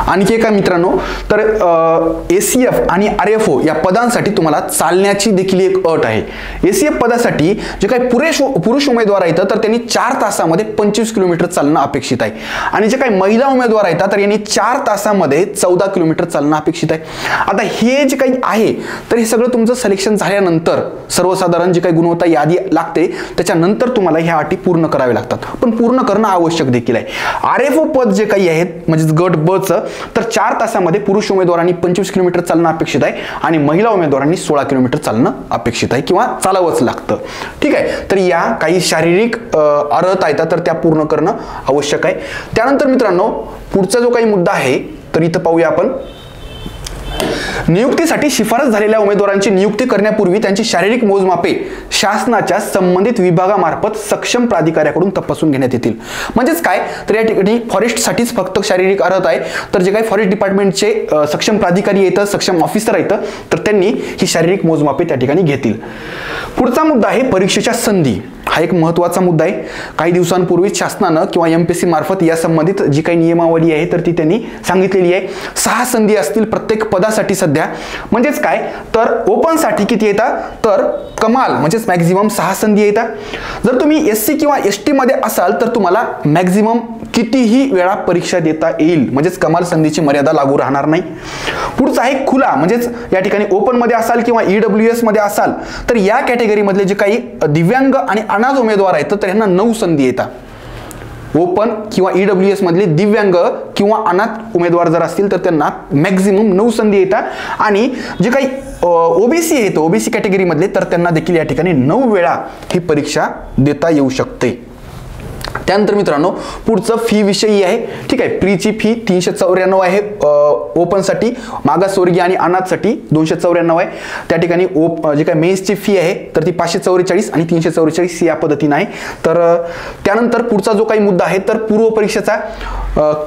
आणखी एका मित्रांनो, तर ACF आणि RFO या पदांसाठी तुम्हाला चालण्याची देखील एक अट आहे. ACF पदासाठी जे काही पुरुष उमेदवार आहेत तर त्यांनी 4 तासामध्ये 25 किलोमीटर चालणं अपेक्षित आहे आणि जे काही महिला उमेदवार आहेत तर यांनी 4 तासामध्ये 14 किलोमीटर चालणं अपेक्षित आहे. आता हे जे काही आहे तर हे सगळं तुमचं सिलेक्शन झाल्यानंतर सर्वसाधारण जे काही गुणवत्ता यादी लागते त्याच्यानंतर तुम्हाला ह्या अटी पूर्ण कराव्या लागतात, पण पूर्ण करणं आवश्यक देखील आहे. RFO पद जे काही आहेत म्हणजे गट ब चं तर 4 तासामध्ये पुरुष उमेदवारांनी 25 किलोमीटर चालणं अपेक्षित आहे आणि महिला उमेदवारांनी 16 किलोमीटर चालणं अपेक्षित आहे किंवा चालावंच लागतं. ठीक आहे, तर या काही शारीरिक अर्हता आहेत तर त्या पूर्ण करणं आवश्यक आहे. त्यानंतर मित्रांनो पुढचा जो काही मुद्दा आहे तर इथं पाहूया आपण. नियुक्तीसाठी शिफारस झालेल्या उमेदवारांची नियुक्ती करण्यापूर्वी त्यांची शारीरिक मोजमापे शासनाच्या संबंधित विभागामार्फत सक्षम प्राधिकाऱ्याकडून तपासून घेण्यात येतील. म्हणजेच काय, तर या ठिकाणी फॉरेस्टसाठीच फक्त शारीरिक अर्हता आहे, तर जे काही फॉरेस्ट डिपार्टमेंटचे सक्षम प्राधिकारी येतं, सक्षम ऑफिसर येतं तर त्यांनी ही शारीरिक मोजमापे त्या ठिकाणी घेतील. पुढचा मुद्दा आहे परीक्षेच्या संधी. हा एक महत्त्वाचा मुद्दा आहे. काही दिवसांपूर्वी शासनानं किंवा MPSC मार्फत या संबंधित जी काही नियमावली आहे तर ती त्यांनी सांगितलेली आहे. 6 संधी असतील प्रत्येक पदासाठी सध्या. म्हणजेच काय, तर ओपन साठी किती येतात तर कमाल म्हणजेच मॅक्झिमम 6 संधी येतात. जर तुम्ही SC किंवा ST मध्ये असाल तर तुम्हाला मॅक्झिमम कितीही वेळा परीक्षा देता येईल, म्हणजेच कमाल संधीची मर्यादा लागू राहणार नाही. पुढचा आहे खुला, म्हणजेच या ठिकाणी ओपन मध्ये असाल किंवा EWS मध्ये असाल तर या कॅटेगरी मधले जे काही दिव्यांग आणि अनाथ उमेदवार आहेत तर यांना 9 संधी येतात. ओपन किंवा EWS मधले दिव्यांग किंवा अनाथ उमेदवार जर असतील तर त्यांना मॅक्झिमम 9 संधी येतात आणि जे काही OBC आहेत OBC कॅटेगरी मधले तर त्यांना देखील या ठिकाणी 9 वेळा ही परीक्षा देता येऊ शकते. त्यानंतर मित्रांनो पुढचं फी विषयी आहे, ठीक आहे. प्रीची फी 394 आहे ओपनसाठी, मागासवर्गीय आणि अनाथसाठी 294 आहे. त्या ठिकाणी जे काय मेन्सची फी आहे तर ती 544 आणि 344 या पद्धतीने आहे. तर त्यानंतर पुढचा जो काही मुद्दा आहे तर पूर्व परीक्षेचा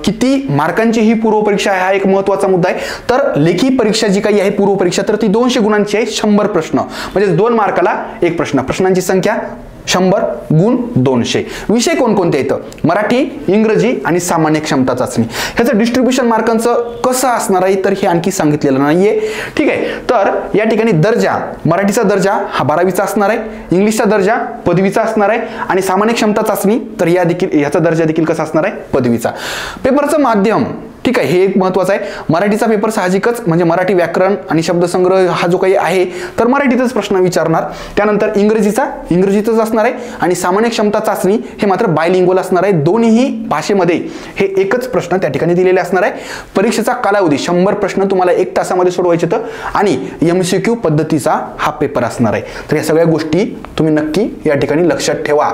किती मार्कांची ही पूर्व परीक्षा आहे हा एक महत्त्वाचा मुद्दा आहे. तर लेखी परीक्षा जी काही आहे पूर्व परीक्षा तर ती 200 गुणांची आहे, 100 प्रश्न म्हणजे 2 मार्काला एक प्रश्न. प्रश्नांची संख्या 100 गुण 200. विषय कोणकोणते आहेत? मराठी, इंग्रजी आणि सामान्य क्षमता चाचणी. ह्याचं डिस्ट्रीब्युशन मार्कांचं कसं असणार आहे तर हे आणखी सांगितलेलं नाहीये, ठीक आहे. तर या ठिकाणी दर्जा, मराठीचा दर्जा हा 12वीचा असणार आहे, इंग्लिशचा दर्जा पदवीचा असणार आहे आणि सामान्य क्षमता चाचणी तर ह्याचा दर्जा देखील कसा असणार आहे? पदवीचा. पेपरचं माध्यम, ठीक आहे, हे एक महत्त्वाचं आहे. मराठीचा पेपर साहजिकच म्हणजे मराठी व्याकरण आणि शब्दसंग्रह हा जो काही आहे तर मराठीतच प्रश्न विचारणार. त्यानंतर इंग्रजीतच असणार आहे आणि सामान्य क्षमता चाचणी हे मात्र बायलिंग्वल असणार आहे. दोन्ही भाषेमध्ये हे एकच प्रश्न त्या ठिकाणी दिलेले असणार आहे. परीक्षेचा कालावधी 100 प्रश्न तुम्हाला 1 तासामध्ये सोडवायचे तर आणि MCQ पद्धतीचा हा पेपर असणार आहे. तर या सगळ्या गोष्टी तुम्ही नक्की या ठिकाणी लक्षात ठेवा.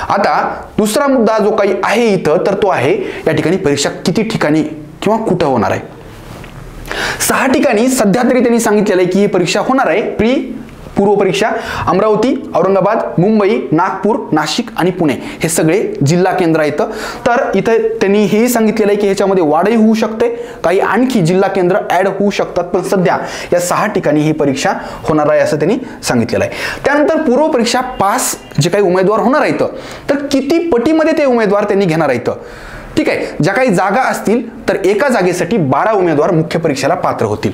आता दुसरा मुद्दा जो काही आहे इथं तर तो आहे या ठिकाणी परीक्षा किती ठिकाणी किंवा कुठं होणार आहे. 6 ठिकाणी सध्या तरी त्यांनी सांगितलेलं आहे की ही परीक्षा होणार आहे. पूर्व परीक्षा अमरावती, औरंगाबाद, मुंबई, नागपूर, नाशिक आणि पुणे हे सगळे जिल्हा केंद्र आहेत. तर इथे त्यांनी हे सांगितलेलं आहे की ह्याच्यामध्ये वाढही होऊ शकते, काही आणखी जिल्हा केंद्र ऍड होऊ शकतात, पण सध्या या 6 ठिकाणी ही परीक्षा होणार आहे असं त्यांनी सांगितलेलं आहे. त्यानंतर पूर्व परीक्षा पास जे काही उमेदवार होणार आहेत तर किती पटीमध्ये ते उमेदवार त्यांनी घेणार आहेत, ठीक आहे. ज्या काही जागा असतील तर एका जागेसाठी 12 उमेदवार मुख्य परीक्षेला पात्र होतील.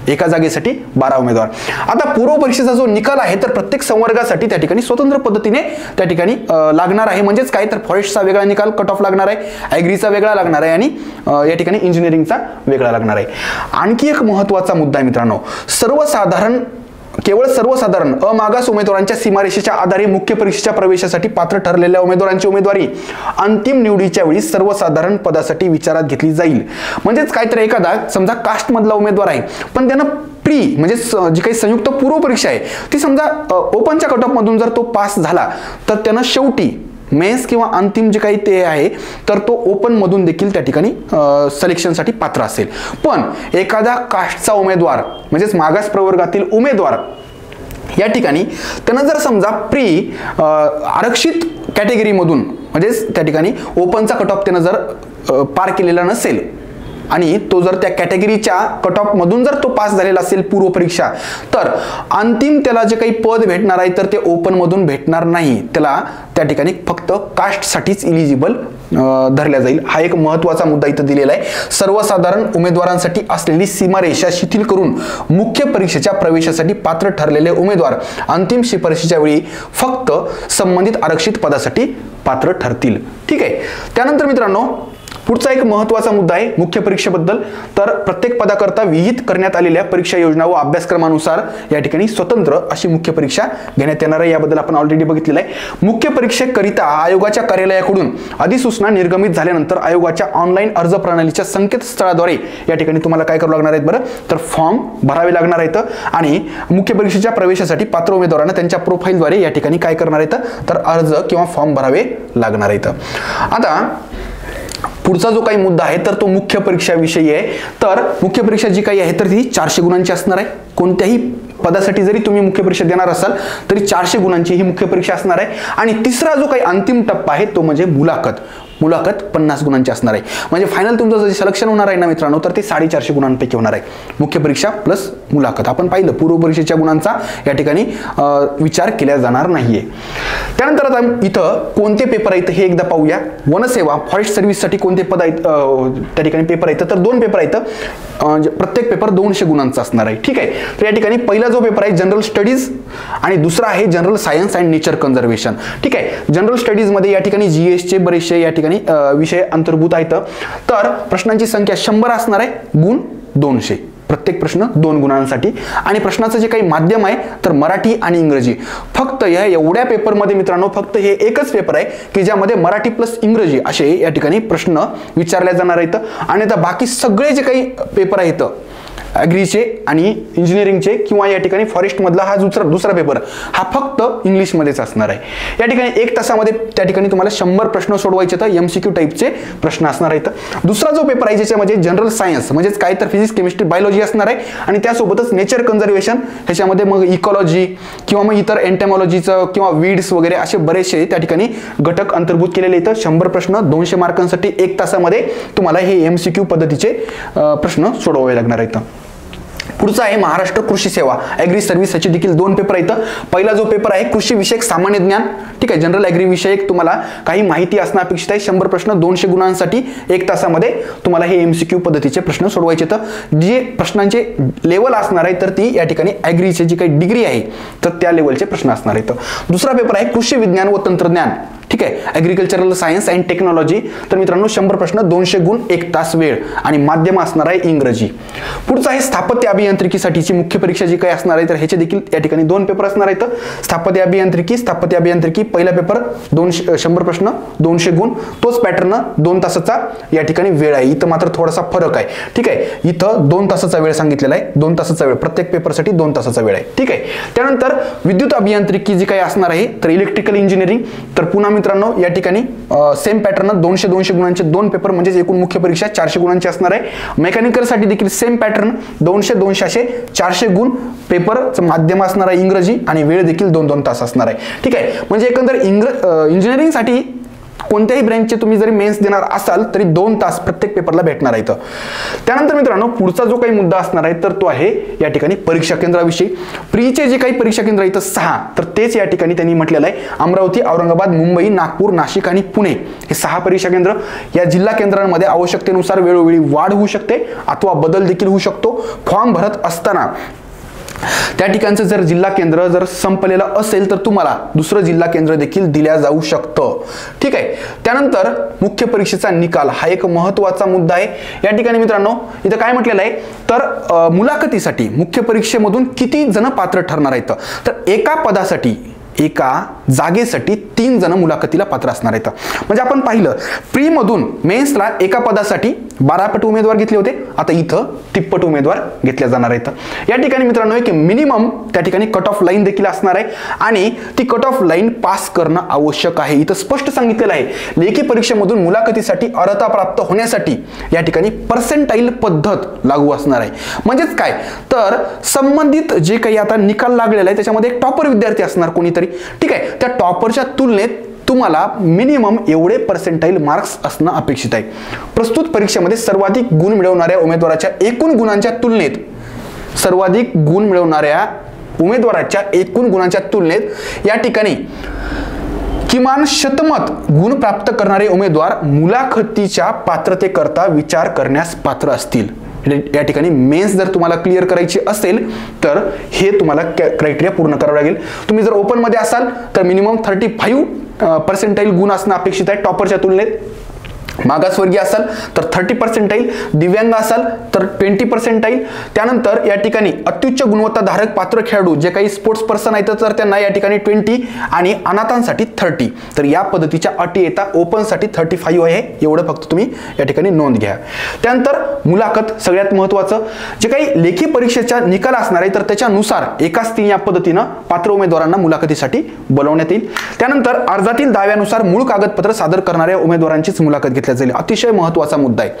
एका जागेसाठी 12 उमेदवार. आता पूर्व परीक्षेचा जो निकाल आहे तर प्रत्येक संवर्गासाठी त्या ठिकाणी स्वतंत्र पद्धतीने त्या ठिकाणी लागणार आहे. म्हणजेच काय तर फॉरेस्टचा वेगळा निकाल कट ऑफ लागणार आहे, ॲग्रीचा वेगळा लागणार आहे आणि या ठिकाणी इंजिनिअरिंगचा वेगळा लागणार आहे. आणखी एक महत्त्वाचा मुद्दा आहे मित्रांनो, केवळ सर्वसाधारण अमागास उमेदवारांच्या सीमारेषेच्या आधारे मुख्य परीक्षेच्या प्रवेशासाठी पात्र ठरलेल्या उमेदवारांची उमेदवारी अंतिम निवडीच्या वेळी सर्वसाधारण पदासाठी विचारात घेतली जाईल. म्हणजेच काहीतरी एखादा समजा कास्ट मधला उमेदवार आहे पण त्यानं म्हणजे जी काही संयुक्त पूर्व परीक्षा आहे ती समजा ओपनच्या कट ऑफ मधून जर तो पास झाला तर त्यानं शेवटी मेन्स किंवा अंतिम जे काही ते आहे तर तो ओपन मधून देखील त्या ठिकाणी सिलेक्शनसाठी पात्र असेल. पण एखादा कास्टचा उमेदवार म्हणजेच मागास प्रवर्गातील उमेदवार या ठिकाणी त्यानं जर समजा आरक्षित कॅटेगरीमधून म्हणजेच त्या ठिकाणी ओपनचा कट ऑफ त्यानं जर पार केलेला नसेल आणि तो जर त्या कॅटेगरीच्या कट ऑफ मधून जर तो पास झालेला असेल पूर्व परीक्षा तर अंतिम त्याला जे काही पद भेटणार आहे तर ते ओपन मधून भेटणार नाही, त्याला त्या ठिकाणी फक्त कास्टसाठीच इलिजिबल धरल्या जाईल. हा एक महत्त्वाचा मुद्दा इथं दिलेला आहे. सर्वसाधारण उमेदवारांसाठी असलेली सीमारेषा शिथिल करून मुख्य परीक्षेच्या प्रवेशासाठी पात्र ठरलेले उमेदवार अंतिम शिफारशीच्या वेळी फक्त संबंधित आरक्षित पदासाठी पात्र ठरतील, ठीक आहे. त्यानंतर मित्रांनो पुढचा एक महत्त्वाचा मुद्दा आहे मुख्य परीक्षेबद्दल. तर प्रत्येक पदाकरता विहित करण्यात आलेल्या परीक्षा योजना व अभ्यासक्रमानुसार या ठिकाणी स्वतंत्र अशी मुख्य परीक्षा घेण्यात येणार आहे. याबद्दल आपण ऑलरेडी बघितलेलं आहे. मुख्य परीक्षेकरिता आयोगाच्या कार्यालयाकडून अधिसूचना निर्गमित झाल्यानंतर आयोगाच्या ऑनलाईन अर्ज प्रणालीच्या संकेतस्थळाद्वारे या ठिकाणी तुम्हाला काय करावं लागणार आहेत बरं तर फॉर्म भरावे लागणार आहेत आणि मुख्य परीक्षेच्या प्रवेशासाठी पात्र उमेदवारांना त्यांच्या प्रोफाईलद्वारे या ठिकाणी काय करणार आहेत तर अर्ज किंवा फॉर्म भरावे लागणार आहेत. आता पुढचा जो काही मुद्दा आहे तर तो मुख्य परीक्षा विषयी आहे. तर मुख्य परीक्षा जी काही आहे तर ती 400 गुणांची असणार आहे. कोणत्याही पदासाठी जरी तुम्ही मुख्य परीक्षा देणार असाल तरी 400 गुणांची ही मुख्य परीक्षा असणार आहे. आणि तिसरा जो काही अंतिम टप्पा आहे तो म्हणजे मुलाखत 50 गुणांची असणार आहे. म्हणजे फायनल तुमचं जे सिलेक्शन होणार आहे ना मित्रांनो तर ते 450 गुणांपैकी होणार आहे. मुख्य परीक्षा प्लस मुलाखत. आपण पाहिलं पूर्व परीक्षेच्या गुणांचा या ठिकाणी विचार केला जाणार नाहीये. त्यानंतर आता इथं कोणते पेपर आहेत हे एकदा पाहूया. वनसेवा फॉरेस्ट सर्व्हिससाठी कोणते पद आहेत त्या ठिकाणी पेपर आहेत तर 2 पेपर आहेत. प्रत्येक पेपर 200 गुणांचा असणार आहे, ठीक आहे. तर या ठिकाणी पहिला जो पेपर आहे जनरल स्टडीज आणि दुसरा आहे general science and nature conservation, ठीक आहे. जनरल स्टडीज मध्ये या ठिकाणी GS चे बरेचसे या ठिकाणी विषय अंतर्भूत आहेत. तर प्रश्नांची संख्या 100 असणार आहे, गुण 200. प्रत्येक प्रश्न 2 गुणांसाठी. आणि प्रश्नाचं जे काही माध्यम आहे तर मराठी आणि इंग्रजी. फक्त या एवढ्या पेपरमध्ये मित्रांनो फक्त हे एकच पेपर आहे की ज्यामध्ये मराठी प्लस इंग्रजी असे या ठिकाणी प्रश्न विचारले जाणार आहेत. आणि आता बाकी सगळे जे काही पेपर आहेत ॲग्रीचे आणि इंजिनिअरिंगचे किंवा या ठिकाणी फॉरेस्ट मधला हा दुसरा पेपर हा फक्त इंग्लिशमध्येच असणार आहे. या ठिकाणी 1 तासामध्ये त्या ठिकाणी तुम्हाला 100 प्रश्न सोडवायचे तर MCQ टाईपचे प्रश्न असणार आहेत. दुसरा जो पेपर आहे ज्याच्यामध्ये जनरल सायन्स म्हणजेच काय तर फिजिक्स केमिस्ट्री बायोलॉजी असणार आहे आणि त्यासोबतच नेचर कन्झर्वेशन ह्याच्यामध्ये मग इकॉलॉजी किंवा मग इतर एंटॅमॉलॉजीचं किंवा वीड्स वगैरे असे बरेचसे त्या ठिकाणी घटक अंतर्भूत केलेले आहेत. 100 प्रश्न 200 मार्कांसाठी 1 तासामध्ये तुम्हाला हे MCQ पद्धतीचे प्रश्न सोडवावे लागणार आहेत. पुढचा आहे महाराष्ट्र कृषी सेवा ॲग्री सर्व्हिस, ह्याचे देखील 2 पेपर आहेत. पहिला जो पेपर आहे कृषी विषयक सामान्य ज्ञान, ठीक आहे, जनरल ॲग्री विषयक तुम्हाला काही माहिती असणं अपेक्षित आहे. 100 प्रश्न 200 गुणांसाठी 1 तासामध्ये तुम्हाला हे MCQ पद्धतीचे प्रश्न सोडवायचे. तर जे प्रश्नांचे लेवल असणार आहे तर ती या ठिकाणी ॲग्रीची जी काही डिग्री आहे तर त्या लेवलचे प्रश्न असणार आहेत. दुसरा पेपर आहे कृषी विज्ञान व तंत्रज्ञान, ठीक आहे, ॲग्रिकल्चरल सायन्स अँड टेक्नॉलॉजी. तर मित्रांनो 100 प्रश्न 200 गुण 1 तास वेळ आणि माध्यम असणार आहे इंग्रजी. पुढचा आहे स्थापत्य अभियांत्रिकीसाठीची मुख्य परीक्षा जी काही असणार आहे तर ह्याचे देखील या ठिकाणी 2 पेपर असणार आहेत. स्थापत्य अभियांत्रिकी पहिला पेपर 100 प्रश्न 200 गुण, तोच पॅटर्न 2 तासाचा या ठिकाणी वेळ आहे. इथं मात्र थोडासा फरक आहे, ठीक आहे, इथं 2 तासाचा वेळ सांगितलेला आहे. 2 तासाचा वेळ प्रत्येक पेपरसाठी 2 तासाचा वेळ आहे, ठीक आहे. त्यानंतर विद्युत अभियांत्रिकी जी काही असणार आहे तर इलेक्ट्रिकल इंजिनिअरिंग, तर पुन्हा मित्रांनो या ठिकाणी सेम पॅटर्न 200 गुणांचे 2 पेपर म्हणजेच एकूण मुख्य परीक्षा 400 गुणांची असणार आहे. मेकॅनिकल साठी देखील सेम पॅटर्न 200 असे 400 गुण पेपरचं माध्यम असणार आहे इंग्रजी आणि वेळ देखील 2-2 तास असणार आहे, ठीक आहे. म्हणजे एकंदर इंजिनिअरिंग साठी कोणत्याही ब्रँचचे तुम्ही जरी मेन्स देणार असाल तरी 2 तास प्रत्येक पेपरला भेटणार आहेत. त्यानंतर मित्रांनो पुढचा जो काही मुद्दा असणार आहे तर तो आहे या ठिकाणी परीक्षा केंद्राविषयी. प्रीचे जे काही परीक्षा केंद्र आहेत 6 तर तेच या ठिकाणी त्यांनी म्हटलेलं आहे. अमरावती, औरंगाबाद, मुंबई, नागपूर, नाशिक आणि पुणे हे 6 परीक्षा केंद्र. या जिल्हा केंद्रांमध्ये आवश्यकतेनुसार वेळोवेळी वाढ होऊ शकते अथवा बदल देखील होऊ शकतो. फॉर्म भरत असताना त्या ठिकाणचं जर जिल्हा केंद्र जर संपलेलं असेल तर तुम्हाला दुसरं जिल्हा केंद्र देखील दिल्या जाऊ शकतं, ठीक आहे. त्यानंतर मुख्य परीक्षेचा निकाल हा एक महत्त्वाचा मुद्दा आहे. या ठिकाणी मित्रांनो इथं काय म्हटलेलं आहे तर मुलाखतीसाठी मुख्य परीक्षेमधून किती जण पात्र ठरणार आहेत तर एका पदासाठी एका जागेसाठी 3 जण मुलाखतीला पात्र असणार आहेत. म्हणजे आपण पाहिलं प्री मधून मेन्सला एका पदासाठी 12 पट उमेदवार घेतले होते, आता इथं 30 उमेदवार घेतले जाणार आहेत. या ठिकाणी मित्रांनो एक मिनिमम त्या ठिकाणी कट ऑफ लाईन देखील असणार आहे आणि ती कट ऑफ लाईन पास करणं आवश्यक आहे. इथं स्पष्ट सांगितलेलं आहे लेखी परीक्षेमधून मुलाखतीसाठी अर्हता प्राप्त होण्यासाठी या ठिकाणी पर्सेंटाईल पद्धत लागू असणार आहे. म्हणजेच काय तर संबंधित जे काही आता निकाल लागलेला आहे त्याच्यामध्ये एक टॉपर विद्यार्थी असणार कोणीतरी, ठीक आहे, त्या टॉपरच्या तुलनेत तुम्हाला मिनिमम एवढे पर्सेंटाईल मार्क्स असणं अपेक्षित आहे. प्रस्तुत परीक्षेमध्ये सर्वाधिक गुण मिळवणाऱ्या उमेदवाराच्या एकूण गुणांच्या तुलनेत सर्वाधिक गुण मिळवणाऱ्या उमेदवाराच्या एकूण गुणांच्या तुलनेत या ठिकाणी किमान शतमत गुण प्राप्त करणारे उमेदवार मुलाखतीच्या पात्रतेकरता विचार करण्यास पात्र असतील. या ठिकाणी मेन्स जर तुम्हाला क्लिअर करायची असेल तर हे तुम्हाला क्रायटेरिया पूर्ण करावं लागेल. तुम्ही जर ओपन मध्ये असाल तर मिनिमम 35 पर्सेंटाईल गुण असणं अपेक्षित आहे टॉपरच्या तुलनेत. मागासवर्गीय असाल तर 30 पर्सेंटाईल, दिव्यांग असाल तर 20 पर्सेंटाईल. त्यानंतर या ठिकाणी अत्युच्च गुणवत्ताधारक पात्र खेळाडू जे काही स्पोर्ट्स पर्सन आहेत तर त्यांना या ठिकाणी 20 आणि अनाथांसाठी 30. तर या पद्धतीच्या अटी येतात. ओपन साठी 35 आहे, एवढं फक्त तुम्ही या ठिकाणी नोंद घ्या. त्यानंतर मुलाखत सगळ्यात महत्त्वाचं जे काही लेखी परीक्षेचा निकाल असणार आहे तर त्याच्यानुसार एकाच 3 या पद्धतीनं पात्र उमेदवारांना मुलाखतीसाठी बोलवण्यात येईल. त्यानंतर अर्जातील दाव्यानुसार मूळ कागदपत्र सादर करणाऱ्या उमेदवारांचीच मुलाखत घेतली जाईल. अतिशय महत्त्वाचा मुद्दा आहे.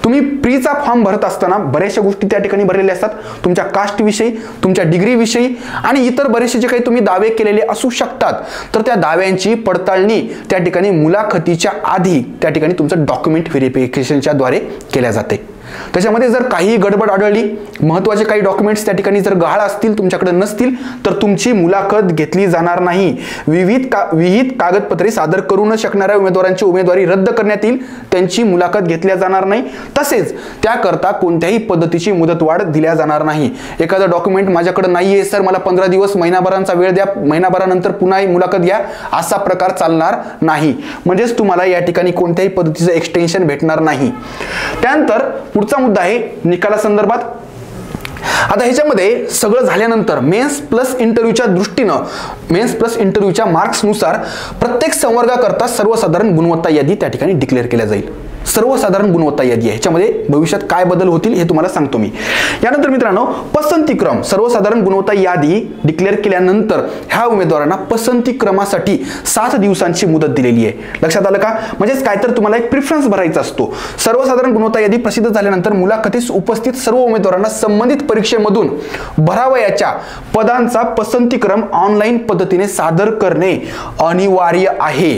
तुम्ही प्रीचा फॉर्म भरत असताना बऱ्याचशा गोष्टी त्या ठिकाणी भरलेल्या असतात. तुमच्या कास्ट विषयी, तुमच्या डिग्री विषयी आणि इतर बरेचसे जे काही तुम्ही दावे केलेले असू शकतात तर त्या दाव्यांची पडताळणी त्या ठिकाणी मुलाखतीच्या आधी त्या ठिकाणी तुमचं डॉक्युमेंट व्हेरिफिकेशनच्या द्वारे केल्या जाते. त्याच्यामध्ये जर काही गडबड आढळली, महत्त्वाचे काही डॉक्युमेंट्स त्या ठिकाणी जर गहाळ असतील, तुमच्याकडे नसतील तर तुमची मुलाखत घेतली जाणार नाही. विहित कागदपत्रे सादर करू न शकणाऱ्या उमेदवारांची उमेदवारी रद्द करण्यात येईल, त्यांची मुलाखत घेतल्या जाणार नाही. तसेच त्याकरता कोणत्याही पद्धतीची मुदतवाढ दिल्या जाणार नाही. एखादं डॉक्युमेंट माझ्याकडे नाहीये सर, मला 15 दिवस महिनाभरांचा वेळ द्या, महिनाभरानंतर पुन्हा मुलाखत घ्या, असा प्रकार चालणार नाही. म्हणजेच तुम्हाला या ठिकाणी कोणत्याही पद्धतीचं एक्सटेन्शन भेटणार नाही. त्यानंतर पुढचा मुद्दा आहे निकालासंदर्भात. आता ह्याच्यामध्ये सगळं झाल्यानंतर मेन्स प्लस इंटरव्ह्यूच्या दृष्टीनं मेन्स प्लस इंटरव्ह्यूच्या मार्क्सनुसार प्रत्येक संवर्गाकरता सर्वसाधारण गुणवत्ता यादी त्या ठिकाणी डिक्लेअर केल्या जाईल. सर्वसाधारण गुणवत्ता यादी आहे, ह्याच्यामध्ये भविष्यात काय बदल होतील हे तुम्हाला सांगतो मी. यानंतर मित्रांनो, पसंती क्रम. सर्वसाधारण गुणवत्ता यादी डिक्लेअर केल्यानंतर ह्या उमेदवारांना पसंती क्रमासाठी 7 दिवसांची मुदत दिलेली आहे. लक्षात आलं का? म्हणजेच काय तर तुम्हाला एक प्रिफरन्स भरायचा असतो. सर्वसाधारण गुणवत्ता यादी प्रसिद्ध झाल्यानंतर मुलाखतीस उपस्थित सर्व उमेदवारांना संबंधित परीक्षेमधून भरावयाच्या पदांचा पसंती क्रम ऑनलाईन पद्धतीने सादर करणे अनिवार्य आहे.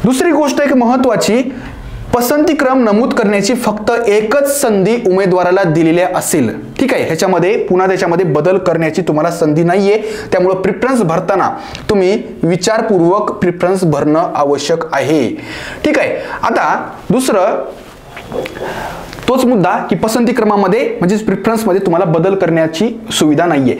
दुसरी गोष्ट एक महत्त्वाची, पसंती क्रम नमूद करण्याची फक्त एकच संधी उमेदवाराला दिलेली असेल. ठीक आहे, ह्याच्यामध्ये पुन्हा त्याच्यामध्ये बदल करण्याची तुम्हाला संधी नाहीये. त्यामुळे प्रिफरन्स भरताना तुम्ही विचारपूर्वक प्रिफरन्स भरणं आवश्यक आहे. ठीक आहे, आता दुसरं तोच मुद्दा की पसंती क्रमामध्ये म्हणजे प्रिफरन्समध्ये तुम्हाला बदल करण्याची सुविधा नाहीये.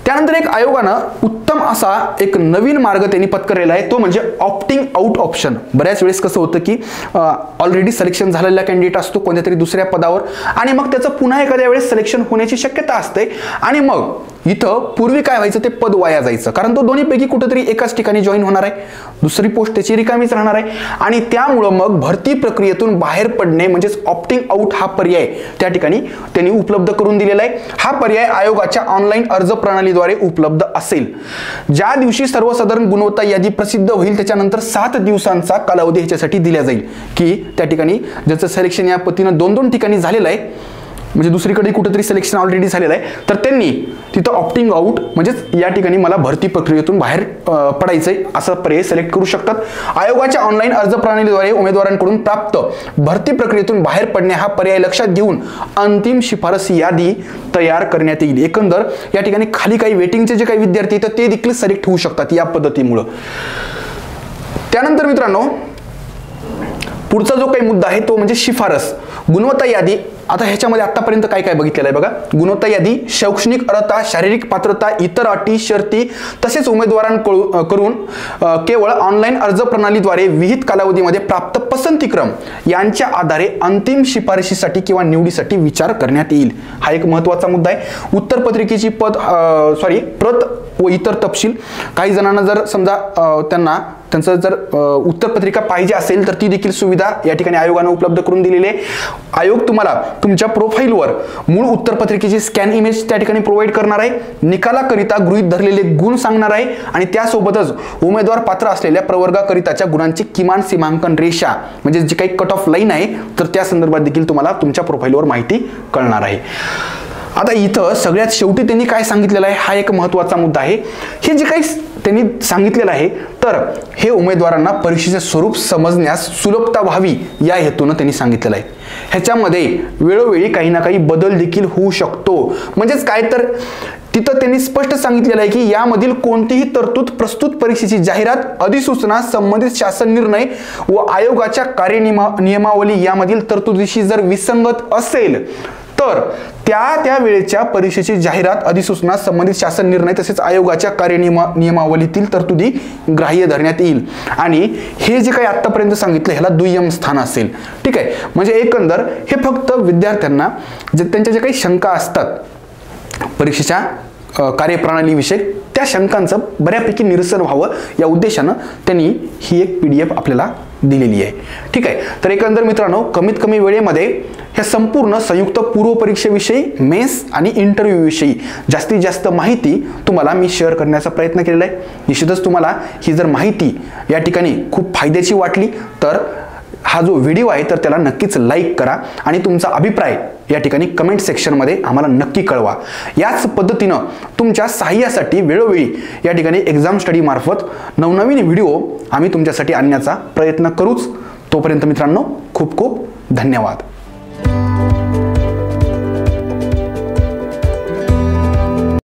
त्यानंतर एक आयोगानं उत्तम असा एक नवीन मार्ग त्यांनी पत्करलेला आहे, तो म्हणजे ऑप्टिंग आउट ऑप्शन. बऱ्याच वेळेस कसं होतं की ऑलरेडी सिलेक्शन झालेला कॅन्डिडेट असतो कोणत्या तरी दुसऱ्या पदावर आणि मग त्याचं पुन्हा एखाद्या वेळेस सिलेक्शन होण्याची शक्यता असते आणि मग इथं पूर्वी काय व्हायचं, ते पद वाया जायचं, कारण तो दोन्हीपैकी कुठेतरी एकाच ठिकाणी जॉईन होणार आहे, दुसरी पोस्ट त्याची रिकामीच राहणार आहे आणि त्यामुळं मग भरती प्रक्रियेतून बाहेर पडणे म्हणजेच ऑप्टिंग आउट हा पर्याय त्या ठिकाणी त्यांनी उपलब्ध करून दिलेला आहे. हा पर्याय आयोगाच्या ऑनलाईन अर्ज प्रणालीद्वारे उपलब्ध असेल. ज्या दिवशी सर्वसाधारण गुणवत्ता यादी प्रसिद्ध होईल त्याच्यानंतर 7 दिवसांचा कालावधी ह्याच्यासाठी दिला जाईल की त्या ठिकाणी ज्याचं सिलेक्शन या पद्धतीनं 2-2 ठिकाणी झालेलं आहे, म्हणजे दुसरीकडे कुठेतरी सिलेक्शन ऑलरेडी झालेलं आहे, तर त्यांनी तिथं ऑप्टिंग आउट म्हणजेच या ठिकाणी मला भरती प्रक्रियेतून बाहेर पडायचंय असा पर्याय सिलेक्ट करू शकतात. आयोगाच्या ऑनलाईन अर्ज प्रणालीद्वारे उमेदवारांकडून प्राप्त भरती प्रक्रियेतून बाहेर पडणे हा पर्याय लक्षात घेऊन अंतिम शिफारस यादी तयार करण्यात येईल. एकंदर या ठिकाणी खाली काही वेटिंगचे जे काही विद्यार्थी आहेत ते देखील सिलेक्ट होऊ शकतात या पद्धतीमुळे. त्यानंतर मित्रांनो, पुढचा जो काही मुद्दा आहे तो म्हणजे शिफारस गुणवत्ता यादी. आता ह्याच्यामध्ये आतापर्यंत काय काय बघितलेलं आहे बघा. गुणवत्ता यादी शैक्षणिक अर्हता, शारीरिक पात्रता, इतर अटी शर्ती तसेच उमेदवारांकडून केवळ ऑनलाईन अर्ज प्रणालीद्वारे विहित कालावधीमध्ये प्राप्त पसंती क्रम यांच्या आधारे अंतिम शिफारशीसाठी किंवा निवडीसाठी विचार करण्यात येईल. हा एक महत्त्वाचा मुद्दा आहे. उत्तरपत्रिकेची प्रत व इतर तपशील. काही जणांना जर समजा त्यांचं जर उत्तरपत्रिका पाहिजे असेल तर ती देखील सुविधा या ठिकाणी आयोगाने उपलब्ध करून दिलेली आहे. आयोग तुम्हाला तुमच्या प्रोफाईलवर मूळ उत्तरपत्रिकेची स्कॅन इमेज त्या ठिकाणी प्रोव्हाइड करणार आहे, निकालाकरिता गृहीत धरलेले गुण सांगणार आहे आणि त्यासोबतच उमेदवार पात्र असलेल्या प्रवर्गाकरिताच्या गुणांची किमान सीमांकन रेषा म्हणजे जी काही कट ऑफ लाईन आहे तर त्या संदर्भात देखील तुम्हाला तुमच्या प्रोफाईलवर माहिती कळणार आहे. आता इथं सगळ्यात शेवटी त्यांनी काय सांगितलेलं आहे हा एक महत्त्वाचा मुद्दा आहे. हे जे काही त्यांनी सांगितलेलं आहे तर हे उमेदवारांना परीक्षेचे स्वरूप समजण्यास सुलभता व्हावी या हेतून त्यांनी सांगितलेलं आहे. ह्याच्यामध्ये वेळोवेळी काही ना काही बदल देखील होऊ शकतो. म्हणजेच काय तर तिथं त्यांनी स्पष्ट सांगितलेलं आहे की यामधील कोणतीही तरतूद प्रस्तुत परीक्षेची जाहिरात, अधिसूचना, संबंधित शासन निर्णय व आयोगाच्या कार्यनियमावली यामधील तरतुदीशी जर विसंगत असेल तर त्या वेळेच्या परीक्षेची जाहिरात, अधिसूचना, संबंधित शासन निर्णय तसेच आयोगाच्या कार्यनियमावलीतील तरतुदी ग्राह्य धरण्यात येईल आणि हे जे काही आतापर्यंत सांगितलं ह्याला दुय्यम स्थान असेल. ठीक आहे, म्हणजे एकंदर हे फक्त विद्यार्थ्यांना त्यांच्या जे काही शंका असतात परीक्षेच्या कार्यप्रणालीविषयी त्या शंकांचं बऱ्यापैकी निरसन व्हावं या उद्देशानं त्यांनी ही एक PDF आपल्याला दिलेली आहे. ठीक आहे, तर एकंदर मित्रांनो कमीत कमी वेळेमध्ये ह्या संपूर्ण संयुक्त पूर्व परीक्षेविषयी, मेन्स आणि इंटरव्ह्यू विषयी जास्तीत जास्त माहिती तुम्हाला मी शेअर करण्याचा प्रयत्न केलेला आहे. निश्चितच तुम्हाला ही जर माहिती या ठिकाणी खूप फायद्याची वाटली तर हा जो व्हिडिओ आहे तर त्याला नक्कीच लाईक करा आणि तुमचा अभिप्राय या ठिकाणी कमेंट सेक्शनमध्ये आम्हाला नक्की कळवा. याच पद्धतीनं तुमच्या सहाय्यासाठी वेळोवेळी या ठिकाणी एक्झाम स्टडी मार्फत नवनवीन व्हिडिओ आम्ही तुमच्यासाठी आणण्याचा प्रयत्न करूच. तोपर्यंत मित्रांनो खूप खूप धन्यवाद.